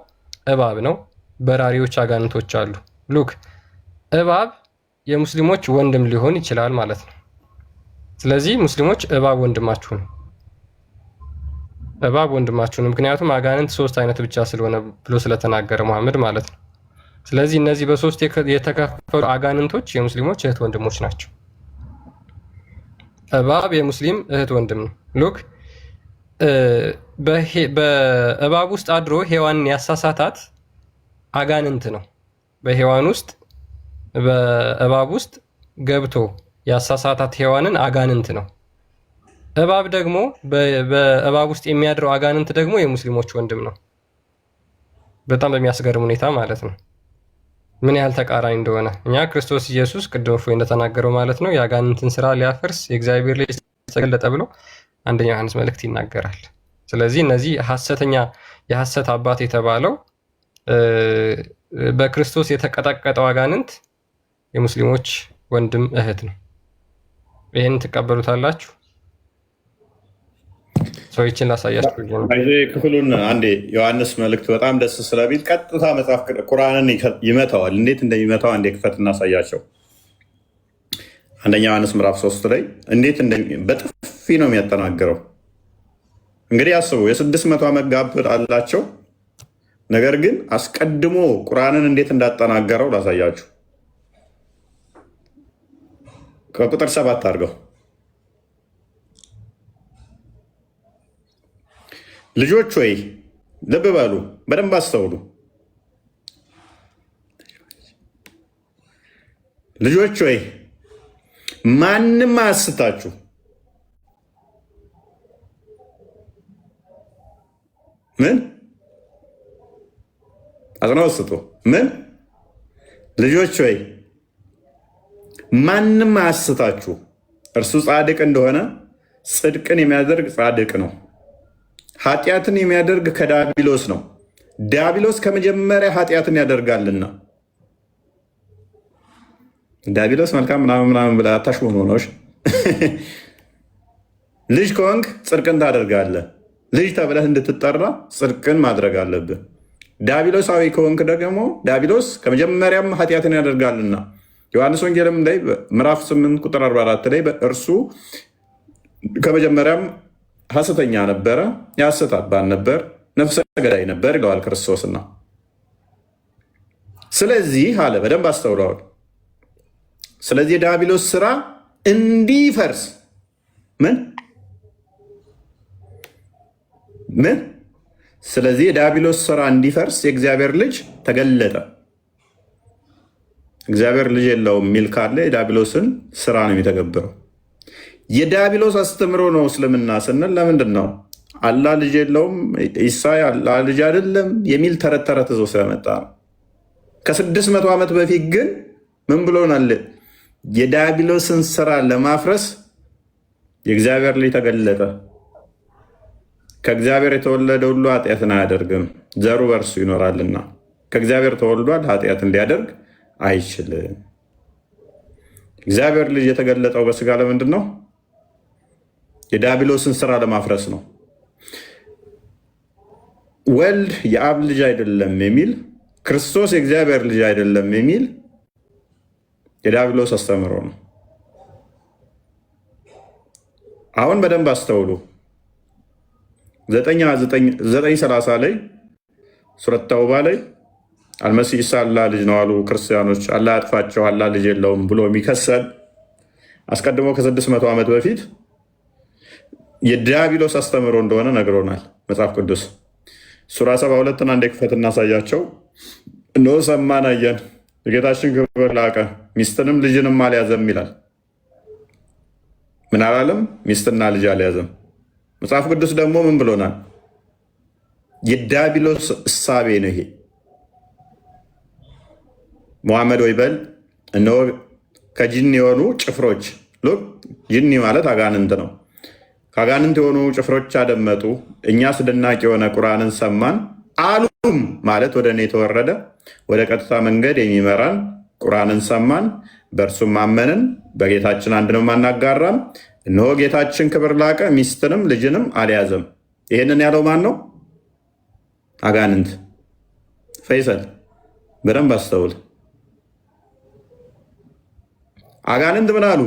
እባብ ነው። በራሪዎች አጋንንቶች አሉ። ሉክ እባብ የሙስሊሞች ወንድም ሊሆን ይችላል ማለት ነው። ስለዚህ ሙስሊሞች እባብ ወንድማችሁ ነው፣ ምክንያቱም አጋንንት 3 አይነት ብቻ ስለሆነ ብሎ ስለተናገረ ሙሐመድ ማለት ነው። ስለዚህ እነዚህ በ3 የተከፈሉ አጋንንቶች የሙስሊሞች እህት ወንድሞች ናቸው። እባብ የሙስሊም እህት ወንድም ነው። ሉክ በእባብ ውስጥ አድሮ ሔዋንን ያሳሳታት አጋንንት ነው። በሔዋን ውስጥ በእባብ ውስጥ ገብቶ ያሳሳታት ሔዋንን አጋንንት ነው። እባብ ደግሞ በእባብ ውስጥ የሚያድረው አጋንንት ደግሞ የሙስሊሞች ወንድም ነው። በጣም በሚያስገርም ሁኔታ ማለት ነው። ምን ያህል ተቃራኒ እንደሆነ እኛ ክርስቶስ ኢየሱስ ቅድም እፎይ እንደተናገረው ማለት ነው የአጋንንትን ስራ ሊያፈርስ የእግዚአብሔር ልጅ ተገለጠ ብሎ አንደኛ ዮሐንስ መልእክት ይናገራል። ስለዚህ እነዚህ ሐሰተኛ የሐሰት አባት የተባለው በክርስቶስ የተቀጠቀጠው አጋንንት የሙስሊሞች ወንድም እህት ነው። ይህን ትቀበሉታላችሁ? ሰዎችን ላሳያችሁ ክፍሉን አንዴ ዮሐንስ መልእክት በጣም ደስ ስለሚል ቀጥታ መጽሐፍ ቁርአንን ይመታዋል። እንዴት እንደሚመታው አንዴ ክፈት እናሳያቸው። አንደኛ ዮሐንስ ምዕራፍ 3 ላይ እንዴት በጥፊ ነው የሚያጠናግረው። እንግዲህ አስቡ፣ የ600 ዓመት ጋብ አላቸው። ነገር ግን አስቀድሞ ቁርአንን እንዴት እንዳጠናገረው ላሳያችሁ። ከቁጥር 7 አድርገው ልጆች ወይ ልብ በሉ፣ በደንብ አስተውሉ። ልጆች ወይ ማንም አያስታችሁ። ምን አጽንኦት ስጡ። ምን ልጆች ወይ ማንም አያስታችሁ። እርሱ ጻድቅ እንደሆነ ጽድቅን የሚያደርግ ጻድቅ ነው። ኃጢአትን የሚያደርግ ከዲያብሎስ ነው። ዲያብሎስ ከመጀመሪያ ኃጢአትን ያደርጋልና። ዲያብሎስ መልካም ምናምን ብለህ አታሽሙን ሆኖች ልጅ ከሆንክ ጽድቅን ታደርጋለህ። ልጅ ተብለህ እንድትጠራ ጽድቅን ማድረግ አለብህ። ዲያብሎሳዊ ከሆንክ ደግሞ ዲያብሎስ ከመጀመሪያም ኃጢአትን ያደርጋልና ዮሐንስ ወንጌልም ላይ ምዕራፍ 8 ቁጥር 44 ላይ እርሱ ከመጀመሪያም ሐሰተኛ ነበረ፣ የሐሰት አባት ነበር፣ ነፍሰ ገዳይ ነበር ይለዋል ክርስቶስና። ስለዚህ አለ በደንብ አስተውለዋል። ስለዚህ የዲያብሎስ ስራ እንዲፈርስ ምን ስለዚህ የዲያብሎስ ስራ እንዲፈርስ የእግዚአብሔር ልጅ ተገለጠ። እግዚአብሔር ልጅ የለውም የሚል ካለ የዲያብሎስን ስራ ነው የሚተገብረው። የዲያብሎስ አስተምሮ ነው እስልምና ስንል ለምንድን ነው አላህ ልጅ የለውም ኢሳ አላህ ልጅ አይደለም የሚል ተረት ተረት ይዞ ስለመጣ ነው። ከ600 ዓመት በፊት ግን ምን ብሎናል? የዲያብሎስን ስራ ለማፍረስ የእግዚአብሔር ልጅ ተገለጠ። ከእግዚአብሔር የተወለደ ሁሉ ኃጢአትን አያደርግም፣ ዘሩ በእርሱ ይኖራልና። ከእግዚአብሔር ተወልዷል፣ ኃጢአትን ሊያደርግ አይችልም። እግዚአብሔር ልጅ የተገለጠው በስጋ ለምንድን ነው? የዲያብሎስን ስራ ለማፍረስ ነው። ወልድ የአብ ልጅ አይደለም የሚል ክርስቶስ የእግዚአብሔር ልጅ አይደለም የሚል የዲያብሎስ አስተምሮ ነው። አሁን በደንብ አስተውሉ። 9:30 ላይ ሱረት ተውባ ላይ አልመሲህ ኢሳ አላህ ልጅ ነው አሉ ክርስቲያኖች። አላህ ያጥፋቸው፣ አላህ ልጅ የለውም ብሎ የሚከሰል አስቀድሞ ከ600 ዓመት በፊት የዲያብሎስ አስተምሮ እንደሆነ ነግሮናል መጽሐፍ ቅዱስ። ሱራ 72 አንድ ክፈት እናሳያቸው። እነሆ ሰማን አየን፣ የጌታችን ክብር ላቀ፣ ሚስትንም ልጅንም አልያዘም ይላል። ምን አላለም? ሚስትና ልጅ አልያዘም። መጽሐፍ ቅዱስ ደግሞ ምን ብሎናል? የዲያብሎስ እሳቤ ነው ይሄ። ሙሐመድ ወይ በል እነሆ ከጂኒ የሆኑ ጭፍሮች፣ ጂኒ ማለት አጋንንት ነው። ከአጋንንት የሆኑ ጭፍሮች አደመጡ፣ እኛ አስደናቂ የሆነ ቁርአንን ሰማን አሉም ማለት ወደ እኔ የተወረደ ወደ ቀጥታ መንገድ የሚመራን ቁርአንን ሰማን፣ በእርሱም አመንን፣ በጌታችን አንድ ነው አናጋራም። እነሆ ጌታችን ክብር ላቀ፣ ሚስትንም ልጅንም አልያዘም። ይህንን ያለው ማን ነው? አጋንንት። ፈይሰል በደንብ አስተውል። አጋንንት ምን አሉ?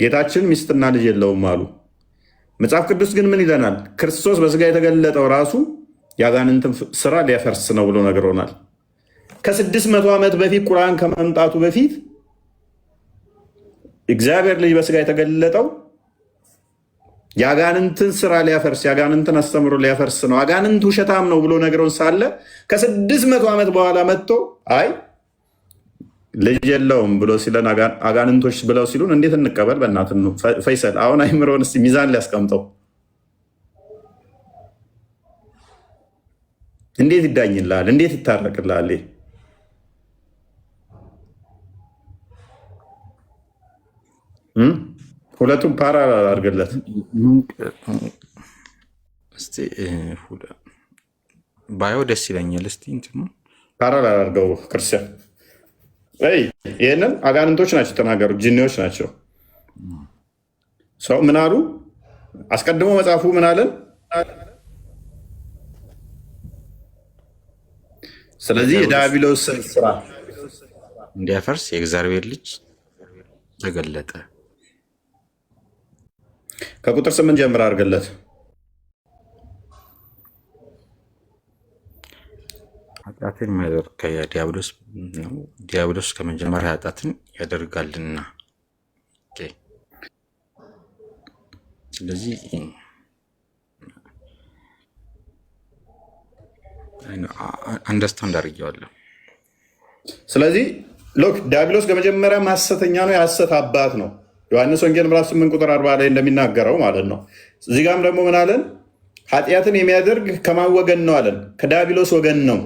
ጌታችን ሚስትና ልጅ የለውም አሉ። መጽሐፍ ቅዱስ ግን ምን ይለናል? ክርስቶስ በስጋ የተገለጠው ራሱ የአጋንንትን ስራ ሊያፈርስ ነው ብሎ ነግሮናል። ከ600 ዓመት በፊት ቁርአን ከመምጣቱ በፊት እግዚአብሔር ልጅ በስጋ የተገለጠው የአጋንንትን ስራ ሊያፈርስ የአጋንንትን አስተምሮ ሊያፈርስ ነው። አጋንንት ውሸታም ነው ብሎ ነገሮን ሳለ ከ600 ዓመት በኋላ መጥቶ አይ ልጅ የለውም ብሎ ሲለን አጋንንቶች ብለው ሲሉን እንዴት እንቀበል? በእናትህ ነው ፈይሰል። አሁን አይምሮን እስኪ ሚዛን ሊያስቀምጠው እንዴት ይዳኝልሃል? እንዴት ይታረቅልሃል? ሁለቱም ፓራላል አድርግለት ባዮ ደስ ይለኛል። እስቲ እንትኑ ፓራላል አድርገው ክርስቲያን። ይህንን አጋንንቶች ናቸው የተናገሩ፣ ጅኒዎች ናቸው። ሰው ምን አሉ? አስቀድሞ መጽሐፉ ምን አለን? ስለዚህ የዲያብሎስ ስራ እንዲያፈርስ የእግዚአብሔር ልጅ ተገለጠ። ከቁጥር 8 ጀምር አድርገለት። ኃጢአትን የሚያደርግ ከዲያብሎስ ነው። ዲያብሎስ ከመጀመሪያ ኃጢአትን ያደርጋልና። ስለዚህ አንደርስታንድ አድርጌዋለሁ። ስለዚህ ሎክ ዲያብሎስ ከመጀመሪያ ሐሰተኛ ነው፣ የሐሰት አባት ነው። ዮሐንስ ወንጌል ምዕራፍ 8 ቁጥር 40 ላይ እንደሚናገረው ማለት ነው። እዚህ ጋም ደግሞ ምን አለን? ኃጢአትን የሚያደርግ ከማን ወገን ነው አለን? ከዲያብሎስ ወገን ነው።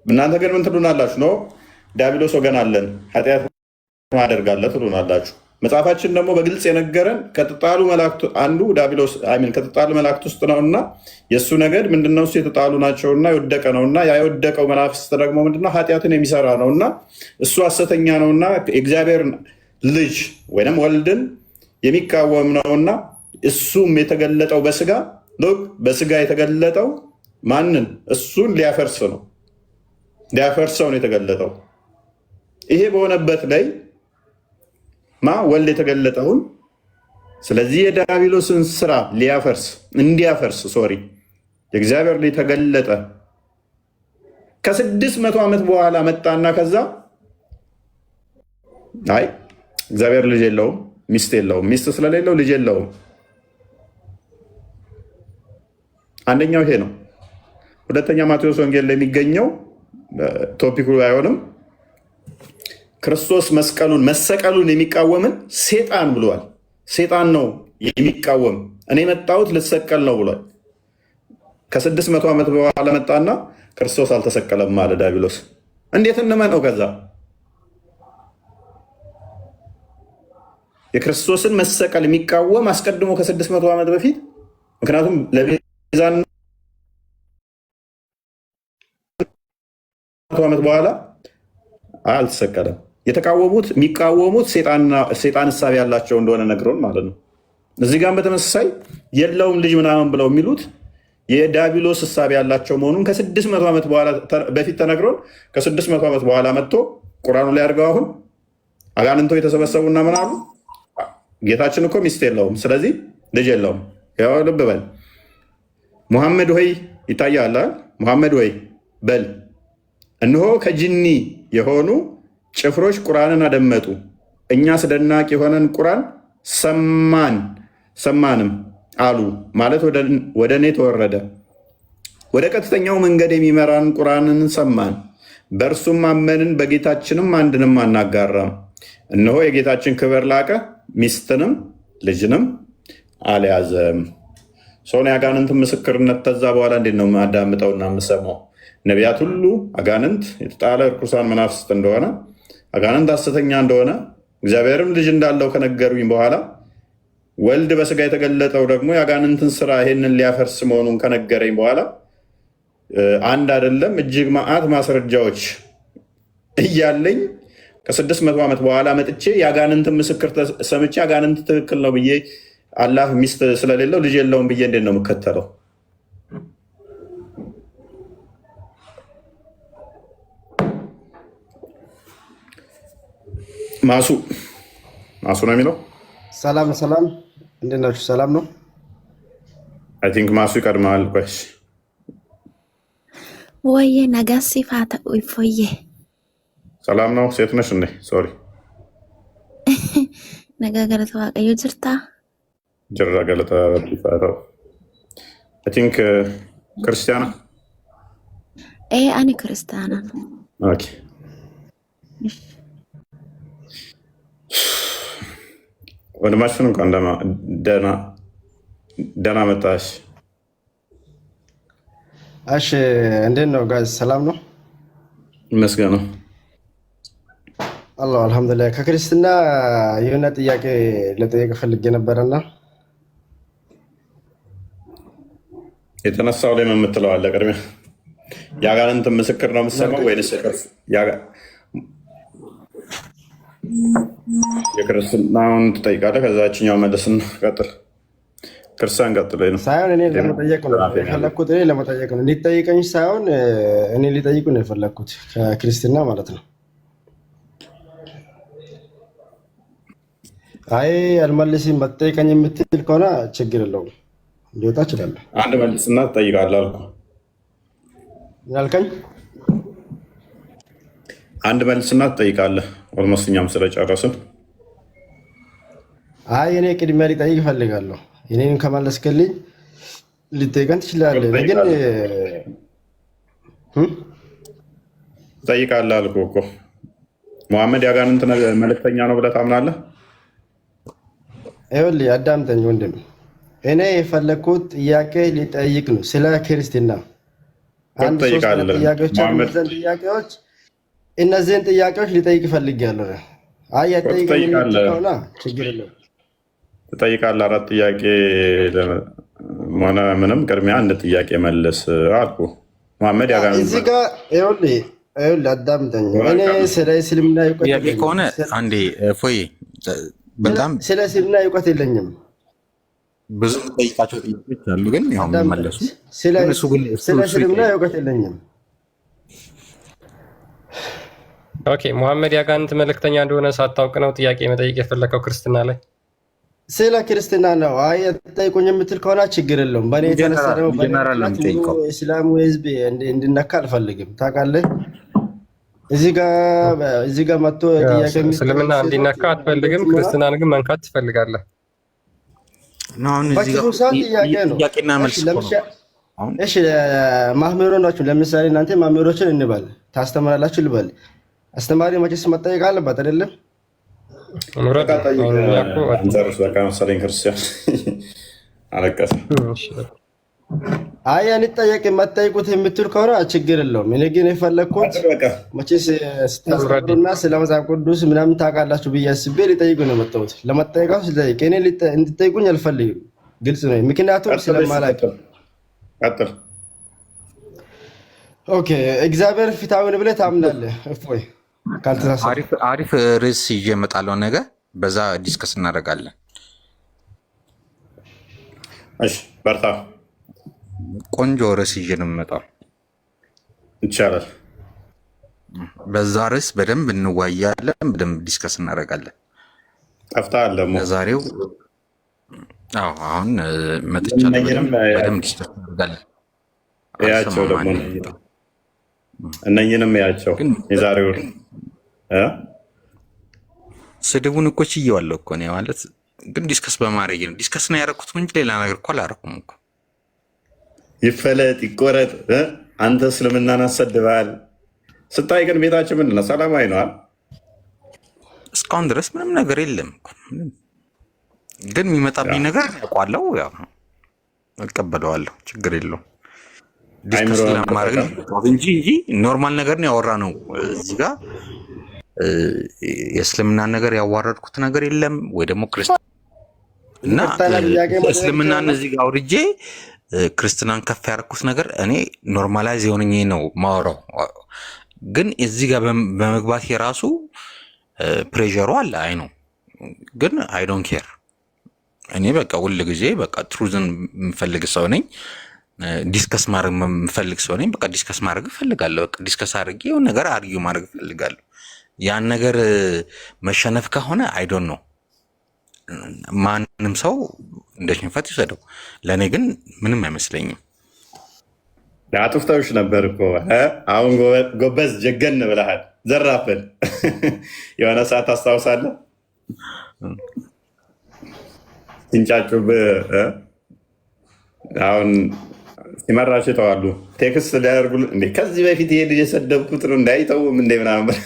እናንተ ግን ምን ትሉናላችሁ? ነው ዲያብሎስ ወገን አለን ኃጢአት ማደርጋለ ትሉናላችሁ። መጽሐፋችን ደግሞ በግልጽ የነገረን ከተጣሉ መላእክት አንዱ ዲያብሎስ ከተጣሉ መላእክት ውስጥ ነውና የእሱ ነገድ ምንድነው? እሱ የተጣሉ ናቸውና የወደቀ ነውና ያ የወደቀው መናፍስት ደግሞ ምንድነው? ኃጢአትን የሚሰራ ነውና እሱ ሐሰተኛ ነውና የእግዚአብሔር ልጅ ወይም ወልድን የሚቃወም ነውና እሱም የተገለጠው በስጋ የተገለጠው ማንን? እሱን ሊያፈርስ ነው። ሊያፈርሰው ነው የተገለጠው። ይሄ በሆነበት ላይ ወልድ የተገለጠውን ስለዚህ የዲያብሎስን ስራ እንዲያፈርስ የእግዚአብሔር ልጅ ተገለጠ። ከ600 ዓመት በኋላ መጣና ከዛ አይ እግዚአብሔር ልጅ የለውም፣ ሚስት የለውም፣ ሚስት ስለሌለው ልጅ የለውም። አንደኛው ይሄ ነው። ሁለተኛ ማቴዎስ ወንጌል ላይ የሚገኘው ቶፒኩ አይሆንም። ክርስቶስ መሰቀሉን የሚቃወምን ሴጣን ብሏል። ሴጣን ነው የሚቃወም፣ እኔ መጣሁት ልሰቀል ነው ብሏል። ከ600 ዓመት በኋላ መጣና ክርስቶስ አልተሰቀለም አለ ዲያብሎስ። እንዴት እንመነው? ከዛ የክርስቶስን መሰቀል የሚቃወም አስቀድሞ ከ600 ዓመት በፊት ምክንያቱም ለቤዛን ዓመት በኋላ አልተሰቀለም። የሚቃወሙት ሴጣን እሳቤ ያላቸው እንደሆነ ነግሮን ማለት ነው። እዚህ ጋር በተመሳሳይ የለውም ልጅ ምናምን ብለው የሚሉት የዲያብሎስ እሳቤ ያላቸው መሆኑን ከ600 ዓመት በፊት ተነግሮን ከ600 ዓመት በኋላ መጥቶ ቁርአኑ ላይ አድርገው አሁን አጋንንቶ የተሰበሰቡና ምን አሉ? ጌታችን እኮ ሚስት የለውም፣ ስለዚህ ልጅ የለውም። ያው ልብ በል ሙሐመድ ሆይ ይታያል። ሙሐመድ ሆይ በል እነሆ ከጅኒ የሆኑ ጭፍሮች ቁርአንን አደመጡ፣ እኛ አስደናቂ የሆነን ቁርአን ሰማንም አሉ። ማለት ወደ እኔ ተወረደ፣ ወደ ቀጥተኛው መንገድ የሚመራን ቁርአንን ሰማን፣ በእርሱም አመንን፣ በጌታችንም አንድንም አናጋራም። እነሆ የጌታችን ክብር ላቀ፣ ሚስትንም ልጅንም አልያዘም። ሰውን የአጋንንትን ምስክርነት ተዛ በኋላ እንዴት ነው የማዳምጠውና የምሰማው? ነቢያት ሁሉ አጋንንት የተጣለ እርኩሳን መናፍስት እንደሆነ አጋንንት ሐሰተኛ እንደሆነ እግዚአብሔርም ልጅ እንዳለው ከነገሩኝ በኋላ ወልድ በስጋ የተገለጠው ደግሞ የአጋንንትን ስራ ይሄንን ሊያፈርስ መሆኑን ከነገረኝ በኋላ አንድ አይደለም እጅግ መዓት ማስረጃዎች እያለኝ ከ600 ዓመት በኋላ መጥቼ የአጋንንትን ምስክር ሰምቼ አጋንንት ትክክል ነው ብዬ አላህ ሚስት ስለሌለው ልጅ የለውም ብዬ እንዴት ነው የምከተለው? ማሱ ነው የሚለው። ሰላም፣ እንዴት ናችሁ? ሰላም ነው። አይ ቲንክ ማሱ ይቀድማል። ቆይሽ ወየ ነጋሲ ፋታ ፎየ ሰላም ነው። ሴት ነሽ እንዴ? ሶሪ nagaa galata waaqayyo jirta. Jirra galata rabbiif haa ta'u. I think ክርስቲያና ani kiristaana. Okay. ወንድማችን እንኳን ደህና መጣሽ። እሺ እንዴት ነው ጋዝ? ሰላም ነው? ይመስገን ነው። አላህ አልሐምዱሊላህ። ከክርስትና የሆነ ጥያቄ ልጠይቅ ፈልጌ ነበርና የተነሳው ላይ የምትለው አለ። ቅድሚያ የአጋንንትን ምስክር ነው የምትሰማው ወይስ የክርስትናውን ትጠይቃለህ? ከዛችኛው መልስና ቀጥል። ክርስቲያን ቀጥል ነው ሳይሆን እኔ ለመጠየቅ ነው የፈለግኩት። እኔ ለመጠየቅ ነው እንዲጠይቀኝ ሳይሆን እኔ ሊጠይቁ ነው የፈለግኩት ከክርስትና ማለት ነው። አይ አልመልስም መጠይቀኝ የምትል ከሆነ ችግር የለውም ሊወጣ እችላለሁ። አንድ መልስና ትጠይቃለህ አልኩህ። ያልከኝ አንድ መልስና ትጠይቃለህ። ኦልሞስት እኛም ስለጨረስን አይ እኔ ቅድሚያ ሊጠይቅ እፈልጋለሁ። እኔን ከመለስክልኝ ልጠይቀን ትችላለህ። ግን ትጠይቃለህ አልኩህ እኮ። መሐመድ የአጋንንት መልእክተኛ ነው ብለህ ታምናለህ? ይኸውልህ አዳምጠኝ ወንድም፣ እኔ የፈለግኩት ጥያቄ ሊጠይቅ ነው ስለ ክርስትና። አንድ ሶስት ጥያቄዎች ጥያቄዎች እነዚህን ጥያቄዎች ሊጠይቅ እፈልጋለሁ። አይ ያጠይቀኝ ከሆነ ችግር የለውም። ትጠይቃለህ። 4 ጥያቄ ሆነ ምንም ቅድሚያ አንድ ጥያቄ መልስ አልኩህ። መሐመድ ያጋንንት እዚህ ጋር ይኸውልህ አዳምጠኝ። እኔ ስለ እስልምና ጥያቄ ከሆነ አንዴ ፎይ በጣም ስለ እስልምና እውቀት የለኝም። ብዙ ጠይቃቸው ጥያቄዎች አሉ፣ ግን ያው መመለሱ ስለ እስልምና እውቀት የለኝም። ኦኬ መሐመድ የአጋንንት መልእክተኛ እንደሆነ ሳታውቅ ነው ጥያቄ መጠየቅ የፈለከው ክርስትና ላይ? ስለ ክርስትና ነው። አይ ጠይቁኝ የምትል ከሆነ ችግር የለውም። በእኔ የተነሳ ደግሞ እስላሙ ህዝብ እንድነካ አልፈልግም። ታውቃለህ፣ እዚህ ጋር መጥቶ ጥያቄ እስልምና እንዲነካ አትፈልግም፣ ክርስትናን ግን መንካት ትፈልጋለህ። ጥያቄ ነው። እሺ ማህመሮ ናችሁ። ለምሳሌ እናንተ ማህመሮችን እንበል ታስተምራላችሁ ልበል። አስተማሪ መቼስ መጠየቅ አለበት አይደለም? መሰለኝ ክርስቲያን አለቀሰ። አይ አንጠየቅ መጠይቁት የምትል ከሆነ ችግር የለውም። እኔ ግን የፈለግኩት መቼስ ስታስተምሩና ስለ መጽሐፍ ቅዱስ ምናምን ታውቃላችሁ ብዬ አስቤ ሊጠይቁ ነው የመጣሁት። ለመጠየቃችሁ ስጠይቅ እኔ እንድጠይቁኝ አልፈልግም። ግልጽ ነው፣ ምክንያቱም ስለማላውቅ። ኦኬ እግዚአብሔር ፊታዊ ነው ብለህ ታምናለህ? እፎይ አሪፍ ርዕስ ይዤ እመጣለሁ ነገ፣ በዛ ዲስከስ እናደርጋለን። እሺ በርታ። ቆንጆ ርዕስ ይዤ ነው የምመጣው። ይቻላል። በዛ ርዕስ በደንብ እንዋያለን፣ በደንብ ዲስከስ እናደርጋለን። ጠፍተሃል ደግሞ ለዛሬው። አሁን መጥቻለሁ፣ በደንብ ዲስከስ እናደርጋለን። ያቸው ደግሞ እነኝንም ያቸው የዛሬው ስድቡን እኮ ችዬዋለሁ እኮ እኔ ማለት ግን ዲስከስ በማድረግ ነው። ዲስከስ ነው ያደረኩት እንጂ ሌላ ነገር እኮ አላደረኩም እኮ። ይፈለጥ ይቆረጥ። አንተ እስልምናን አሰድበሃል። ስታይ ግን ቤታችን ምንድን ነው? ሰላማዊ ነዋል። እስካሁን ድረስ ምንም ነገር የለም። ግን የሚመጣብኝ ነገር ያውቋለሁ፣ ያው እቀበለዋለሁ። ችግር የለውም። ዲስከስ ለማድረግ ነው እንጂ ኖርማል ነገር ነው ያወራ ነው። እዚህ ጋር የእስልምናን ነገር ያዋረድኩት ነገር የለም ወይ ደግሞ እና እስልምናን እዚህ ጋር አውርጄ ክርስትናን ከፍ ያደረኩት ነገር እኔ ኖርማላይዝ የሆነኝ ነው ማወራው። ግን እዚህ ጋር በመግባት የራሱ ፕሬሸሩ አለ። አይ ነው ግን አይ ዶንት ኬር። እኔ በቃ ሁል ጊዜ በቃ ትሩዝን የምፈልግ ሰው ነኝ። ዲስከስ ማድረግ የምፈልግ ሰው ነኝ። በቃ ዲስከስ ማድረግ እፈልጋለሁ። በቃ ዲስከስ አድርጌ የሆነ ነገር አርጊው ማድረግ እፈልጋለሁ። ያን ነገር መሸነፍ ከሆነ አይ ዶንት ኖ፣ ማንም ሰው እንደ ሽንፈት ይውሰደው። ለእኔ ግን ምንም አይመስለኝም። አጥፍተውሽ ነበር እኮ አሁን ጎበዝ ጀገን ብለሃል። ዘራፍን የሆነ ሰዓት ታስታውሳለህ? ሲንጫጩብህ አሁን ሲመራቸው ይተዋሉ። ቴክስት ሊያደርጉልህ እንዴ ከዚህ በፊት ይሄ ልጅ የሰደብኩት ነው እንዳይተውም እንደ ምናምን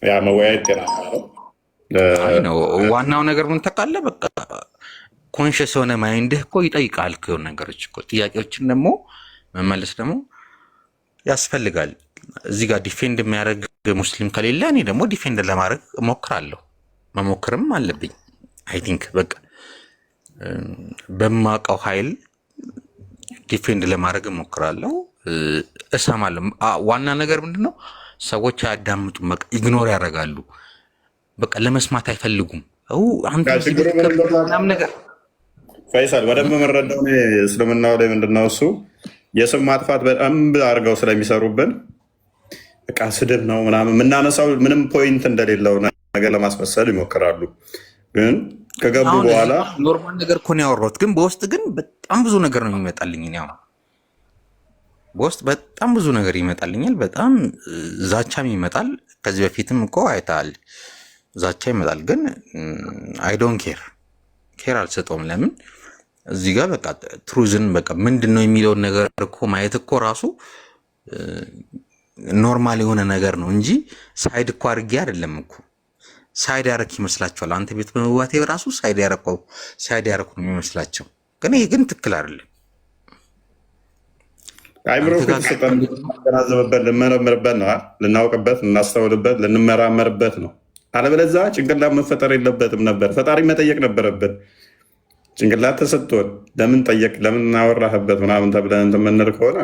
ያ መወያየት ጤና ነው። ዋናው ነገር ምን ታውቃለህ፣ በቃ ኮንሽስ የሆነ ማይንድህ እኮ ይጠይቃል ከሆነ ነገሮች እኮ ጥያቄዎችን ደግሞ መመለስ ደግሞ ያስፈልጋል። እዚህ ጋር ዲፌንድ የሚያደርግ ሙስሊም ከሌለ እኔ ደግሞ ዲፌንድ ለማድረግ እሞክራለሁ፣ መሞክርም አለብኝ። አይ ቲንክ በቃ በማውቀው ኃይል ዲፌንድ ለማድረግ እሞክራለሁ፣ እሰማለሁ። ዋና ነገር ምንድነው ሰዎች አያዳምጡም፣ በቃ ኢግኖር ያደርጋሉ፣ በቃ ለመስማት አይፈልጉም። አንተ ምናምን ነገር ፈይሳል በደንብ የምንረዳው እስልምናው ላይ ምንድነው እሱ የስም ማጥፋት በጣም አድርገው ስለሚሰሩብን በቃ ስድብ ነው ምናምን የምናነሳው ምንም ፖይንት እንደሌለው ነገር ለማስመሰል ይሞክራሉ። ግን ከገቡ በኋላ ኖርማል ነገር እኮ ነው ያወራሁት። ግን በውስጥ ግን በጣም ብዙ ነገር ነው የሚመጣልኝ። ያው በውስጥ በጣም ብዙ ነገር ይመጣልኛል። በጣም ዛቻም ይመጣል። ከዚህ በፊትም እኮ አይተሃል፣ ዛቻ ይመጣል። ግን አይ ዶንት ኬር አልሰጠውም። ለምን እዚህ ጋር በቃ ትሩዝን በቃ ምንድን ነው የሚለውን ነገር እኮ ማየት እኮ ራሱ ኖርማል የሆነ ነገር ነው እንጂ ሳይድ እኮ አድርጌ አይደለም እኮ። ሳይድ ያረክ ይመስላችኋል? አንተ ቤት በመግባቴ ራሱ ሳይድ ያረኩ ነው የሚመስላቸው። ግን ይሄ ግን ትክክል አይደለም። አይምሮ ልናዘብበት፣ ልንመረምርበት ነው፣ ልናውቅበት፣ ልናስተውልበት፣ ልንመራመርበት ነው። አለበለዚያ ጭንቅላት መፈጠር የለበትም ነበር። ፈጣሪ መጠየቅ ነበረበት። ጭንቅላት ተሰጥቶን ለምን ጠየቅ ለምን እናወራህበት ምናምን ተብለን የምንል ከሆነ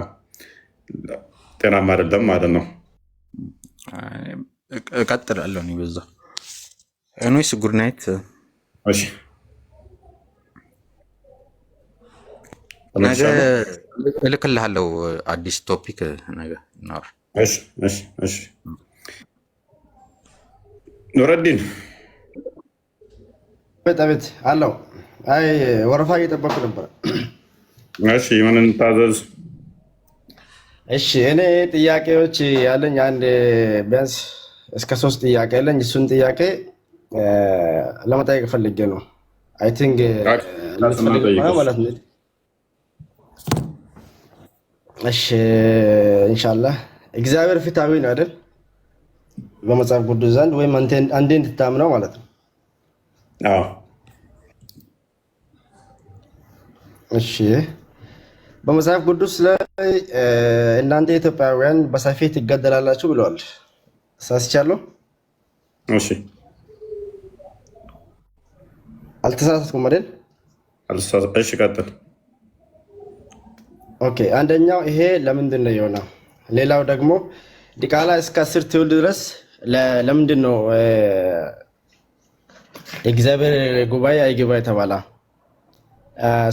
ጤናማ አይደለም ማለት ነው። እቀጥላለሁ እኔ በዛ ኤኒዌይስ ጉድ ናይት። ነገ እልክልሃለሁ አዲስ ቶፒክ ነገ እናወራ። ኑረዲን ቤት አለው። አይ ወረፋ እየጠበኩ ነበር። እሺ ምን እንታዘዝ? እሺ እኔ ጥያቄዎች ያለኝ አንድ ቢያንስ እስከ 3 ጥያቄ ያለኝ፣ እሱን ጥያቄ ለመጠየቅ ፈልጌ ነው። አይ ቲንክ ማለት ነው። እሺ ኢንሻአላህ እግዚአብሔር ፍትሃዊ ነው አይደል? በመጽሐፍ ቅዱስ ዘንድ ወይም አንዴ እንድታምነው ማለት ነው። አዎ እሺ በመጽሐፍ ቅዱስ ላይ እናንተ ኢትዮጵያውያን በሰይፍ ትገደላላችሁ ብለዋል። ሳስቻለሁ? እሺ አልተሳሳትኩም አይደል? እሺ ቀጥል። ኦኬ አንደኛው ይሄ ለምንድን ነው የሆነው? ሌላው ደግሞ ዲቃላ እስከ 10 ትውልድ ድረስ ለምንድን ነው የእግዚአብሔር ጉባኤ አይገባ የተባለ?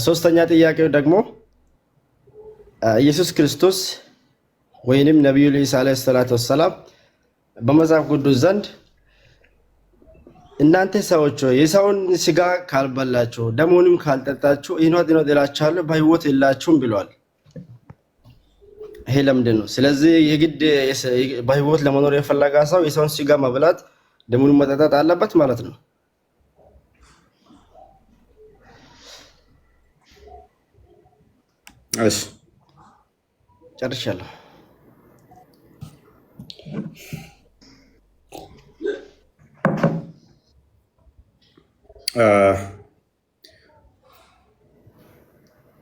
ሶስተኛ ጥያቄው ደግሞ ኢየሱስ ክርስቶስ ወይንም ነቢዩ ኢሳ ዓለይሂ ሰላቱ ወሰላም በመጽሐፍ ቅዱስ ዘንድ እናንተ ሰዎች የሰውን ስጋ ካልበላችሁ ደሙንም ካልጠጣችሁ ይኖት እላችኋለሁ በሕይወት የላችሁም ብሏል። ይሄ ለምንድን ነው? ስለዚህ የግድ በሕይወት ለመኖር የፈለገ ሰው የሰውን ስጋ መብላት ደሙን መጠጣት አለበት ማለት ነው? እሺ ጨርሻለሁ።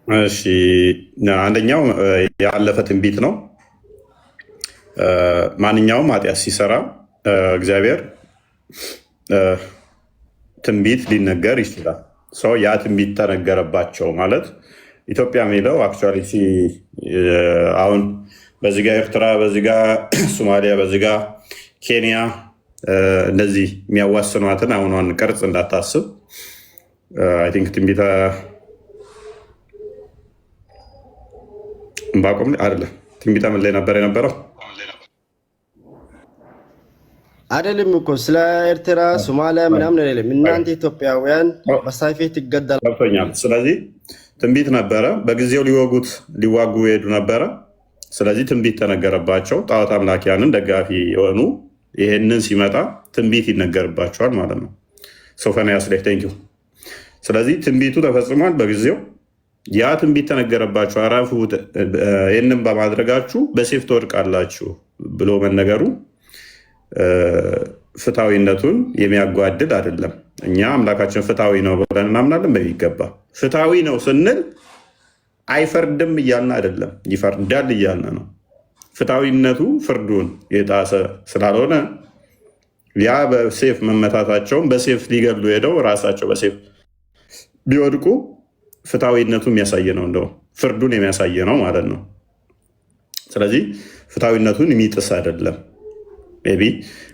እሺ አንደኛው ያለፈ ትንቢት ነው። ማንኛውም ኃጢአት ሲሰራ እግዚአብሔር ትንቢት ሊነገር ይችላል። ሰው ያ ትንቢት ተነገረባቸው ማለት ኢትዮጵያ የሚለው አክቹዋሊ አሁን በዚህ ጋ ኤርትራ፣ በዚህ ጋ ሶማሊያ፣ በዚህ ጋ ኬንያ እንደዚህ የሚያዋስኗትን አሁኗን ቅርጽ እንዳታስብ። አይ ቲንክ ትንቢተ ዕንባቆም አይደለም፣ ትንቢተ ምን ላይ ነበር የነበረው? አይደለም እኮ ስለ ኤርትራ ሶማሊያ ምናምን አይደለም። እናንተ ኢትዮጵያውያን በሰይፍ ትገደላላችሁ። ስለዚህ ትንቢት ነበረ። በጊዜው ሊዋጉ ይሄዱ ነበረ። ስለዚህ ትንቢት ተነገረባቸው። ጣዖት አምላኪያንን ደጋፊ የሆኑ ይሄንን ሲመጣ ትንቢት ይነገርባቸዋል ማለት ነው። ሶፎንያስ ላይ ቴንኪው። ስለዚህ ትንቢቱ ተፈጽሟል በጊዜው። ያ ትንቢት ተነገረባችሁ፣ አረፉ፣ ይህንም በማድረጋችሁ በሴፍ ትወድቃላችሁ ብሎ መነገሩ ፍትሐዊነቱን የሚያጓድል አይደለም። እኛ አምላካችን ፍትሐዊ ነው ብለን እናምናለን በሚገባ። ፍትሐዊ ነው ስንል አይፈርድም እያልን አይደለም፣ ይፈርዳል እያልን ነው። ፍትሐዊነቱ ፍርዱን የጣሰ ስላልሆነ ያ በሴፍ መመታታቸውን በሴፍ ሊገሉ ሄደው ራሳቸው በሴፍ ቢወድቁ ፍትሐዊነቱ የሚያሳየ ነው፣ እንደው ፍርዱን የሚያሳየ ነው ማለት ነው። ስለዚህ ፍትሐዊነቱን የሚጥስ አይደለም። ሜይ ቢ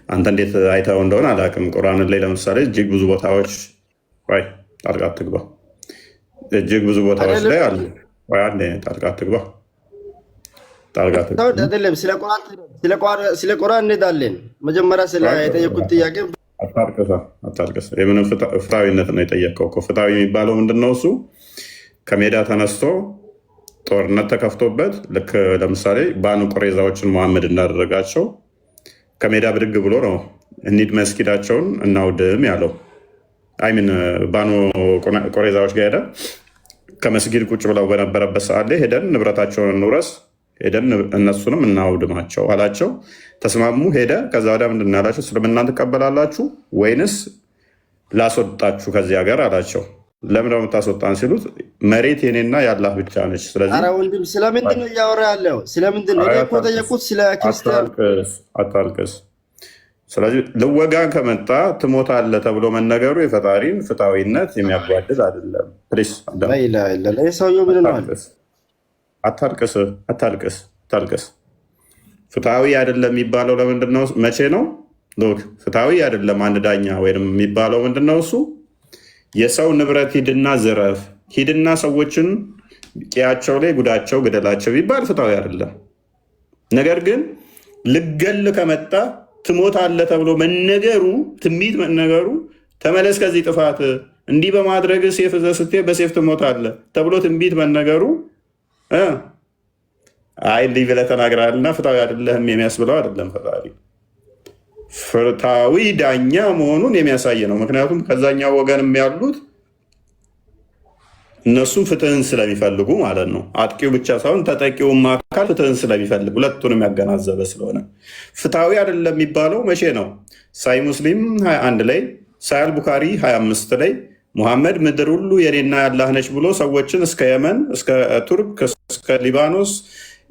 አንተ እንዴት አይተው እንደሆነ አላውቅም። ቁርአን ላይ ለምሳሌ እጅግ ብዙ ቦታዎች ጣልቃ አትግባ፣ እጅግ ብዙ ቦታዎች ላይ አሉ። ጣልቃ አትግባ አይደለም። ስለ ቁርአን እንሄዳለን። መጀመሪያ ስለ የጠየቁት ጥያቄ አታልቅስ። የምንም ፍትሐዊነት ነው የጠየቀው እኮ። ፍትሐዊ የሚባለው ምንድነው? እሱ ከሜዳ ተነስቶ ጦርነት ተከፍቶበት ልክ ለምሳሌ ባኑ ቁረይዛዎችን መሐመድ እንዳደረጋቸው ከሜዳ ብድግ ብሎ ነው እንሂድ መስጊዳቸውን እናውድም ያለው። አይሚን ባኑ ቁረይዛዎች ጋር ሄደ ከመስጊድ ቁጭ ብለው በነበረበት ሰዓት ላይ ሄደን ንብረታቸውን እንውረስ፣ ሄደን እነሱንም እናውድማቸው አላቸው። ተስማሙ። ሄደ። ከዛ ወዲያ ምንድን ያላቸው? እስልምና ትቀበላላችሁ ወይንስ ላስወጣችሁ ከዚህ ሀገር አላቸው። ለምን ነው የምታስወጣን ሲሉት መሬት የኔና የአላህ ብቻ ነች። ስለዚህ ኧረ ወንድም ስለምንድን ነው እያወራ ያለው? ስለምንድን ነው? እኔ እኮ ጠየቁት ስለ ክርስቲያን። አታልቅስ። ስለዚህ ልወጋ ከመጣ ትሞታለህ ተብሎ መነገሩ የፈጣሪን ፍትሐዊነት የሚያጓድል አይደለም። ሰውየው ምን ነው? አታልቅስ፣ አታልቅስ፣ አታልቅስ። ፍትሐዊ አይደለም የሚባለው ለምንድን ነው? መቼ ነው ፍትሐዊ አይደለም አንድ ዳኛ ወይም የሚባለው? ምንድን ነው እሱ? የሰው ንብረት ሂድና ዝረፍ፣ ሂድና ሰዎችን ቄያቸው ላይ ጉዳቸው ግደላቸው ቢባል ፍትሐዊ አይደለም። ነገር ግን ልገል ከመጣ ትሞታለህ ተብሎ መነገሩ፣ ትንቢት መነገሩ፣ ተመለስ ከዚህ ጥፋት እንዲህ በማድረግ ሴፍ ይዘህ ስትሄድ በሴፍ ትሞታለህ ተብሎ ትንቢት መነገሩ አይ እንዲህ ብለህ ተናግረሃልና ፍትሐዊ አይደለህም የሚያስብለው አይደለም። ፈጣሪ ፍትሐዊ ዳኛ መሆኑን የሚያሳይ ነው። ምክንያቱም ከዛኛው ወገንም ያሉት እነሱም ፍትህን ስለሚፈልጉ ማለት ነው። አጥቂው ብቻ ሳይሆን ተጠቂውም አካል ፍትህን ስለሚፈልግ ሁለቱንም ያገናዘበ ስለሆነ ፍትሐዊ አይደለም የሚባለው መቼ ነው? ሳይ ሙስሊም 21 ላይ፣ ሳይ አልቡካሪ 25 ላይ ሙሐመድ ምድር ሁሉ የኔና ያላህ ነች ብሎ ሰዎችን እስከ የመን፣ እስከ ቱርክ፣ እስከ ሊባኖስ፣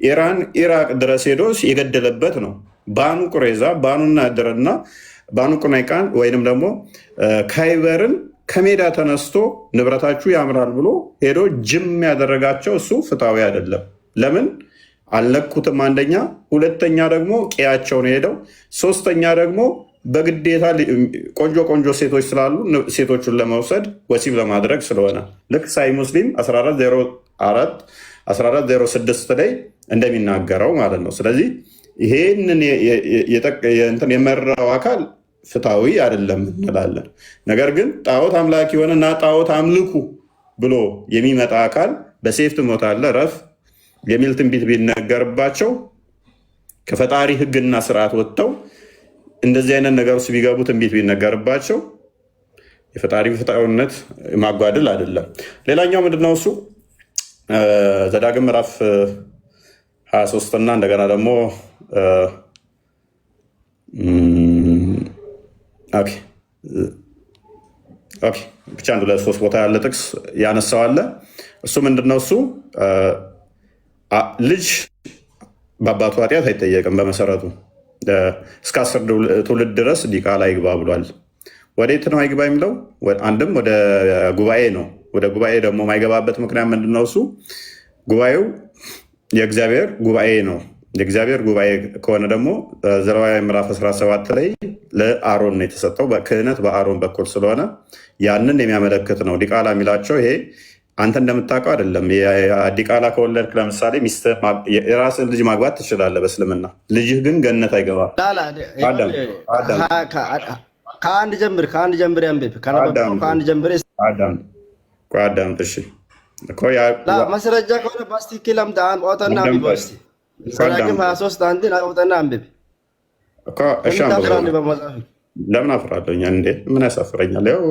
ኢራን፣ ኢራቅ ድረስ ሄዶ የገደለበት ነው። ባኑ ቁረይዛ፣ ባኑ ናድርና ባኑ ቁነይቃን ወይንም ደግሞ ካይበርን ከሜዳ ተነስቶ ንብረታችሁ ያምራል ብሎ ሄዶ ጅም ያደረጋቸው እሱ ፍትሐዊ አይደለም። ለምን አልነኩትም? አንደኛ። ሁለተኛ ደግሞ ቄያቸውን ሄደው፣ ሶስተኛ ደግሞ በግዴታ ቆንጆ ቆንጆ ሴቶች ስላሉ ሴቶቹን ለመውሰድ ወሲብ ለማድረግ ስለሆነ ልክ ሳይ ሙስሊም 1406 ላይ እንደሚናገረው ማለት ነው። ስለዚህ ይሄንን የመራው አካል ፍትሐዊ አይደለም እንላለን። ነገር ግን ጣዖት አምላኪ የሆነና ጣዖት አምልኩ ብሎ የሚመጣ አካል በሴፍ ትሞታለህ ረፍ የሚል ትንቢት ቢነገርባቸው ከፈጣሪ ሕግና ስርዓት ወጥተው እንደዚህ አይነት ነገር ውስጥ ቢገቡ ትንቢት ቢነገርባቸው የፈጣሪ ፍትሐዊነት ማጓደል አይደለም። ሌላኛው ምንድነው? እሱ ዘዳግም ምዕራፍ 23 እና እንደገና ደግሞ ብቻ አንዱ ለሶስት ቦታ ያለ ጥቅስ ያነሳዋለ። እሱ ምንድነው? እሱ ልጅ በአባቱ ኃጢአት አይጠየቅም። በመሰረቱ እስከ 10 ትውልድ ድረስ ዲቃላ ይግባ ብሏል። ወዴት ነው አይግባ የሚለው? አንድም ወደ ጉባኤ ነው። ወደ ጉባኤ ደግሞ የማይገባበት ምክንያት ምንድነው? እሱ ጉባኤው የእግዚአብሔር ጉባኤ ነው። የእግዚአብሔር ጉባኤ ከሆነ ደግሞ ዘሌዋውያን ምዕራፍ 17 ላይ ለአሮን ነው የተሰጠው። ክህነት በአሮን በኩል ስለሆነ ያንን የሚያመለክት ነው። ዲቃላ የሚላቸው ይሄ አንተ እንደምታውቀው አይደለም። ዲቃላ ከወለድክ ለምሳሌ ሚስትህ የራስን ልጅ ማግባት ትችላለህ በእስልምና። ልጅህ ግን ገነት አይገባም። ከአንድ ጀምር ያንብብ። ከአንድ ጀምር አዳምጥ። እሺ ማስረጃ ከሆነ በስትክክል አውጣና አንብብ። ዘዳግም 23 አንድን አውጣና አንብብ። ለምን አፍራለሁ? እንዴ ምን ያሳፍረኛል? ያው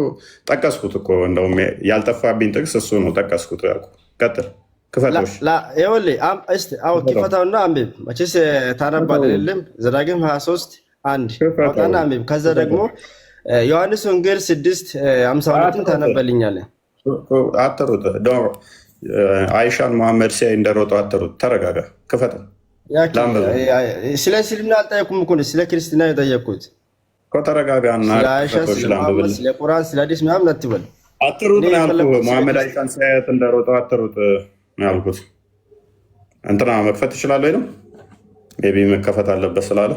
ጠቀስኩት እኮ እንደውም ያልጠፋብኝ ጥቅስ እሱ ነው። ጠቀስኩት ያልኩ። ቀጥል ክፈቶች ክፈታውና አንብብ። መቼስ ታነባለህ የለም ዘዳግም 23 1 አውጣና አንብብ። ከዛ ደግሞ ዮሐንስ ወንጌል 6:52 ታነበልኛለህ። አትሩጥ። አይሻን መሐመድ ሲያይ እንደሮጠው አትሩጥ። ተረጋጋ። ክፈተው። ስለ እስልምና አልጠየኩም እኮ ስለ ክርስትና የጠየኩት። ተረጋጋና ስለ ቁርአን ስለ ሐዲስ ምናምን አትበል። አትሩጥ ነው ያልኩህ። መሐመድ አይሻን ሲያየት እንደሮጠው አትሩጥ ነው ያልኩት። እንትና መክፈት ይችላል ወይ ነው ቢ መከፈት አለበት ስላለ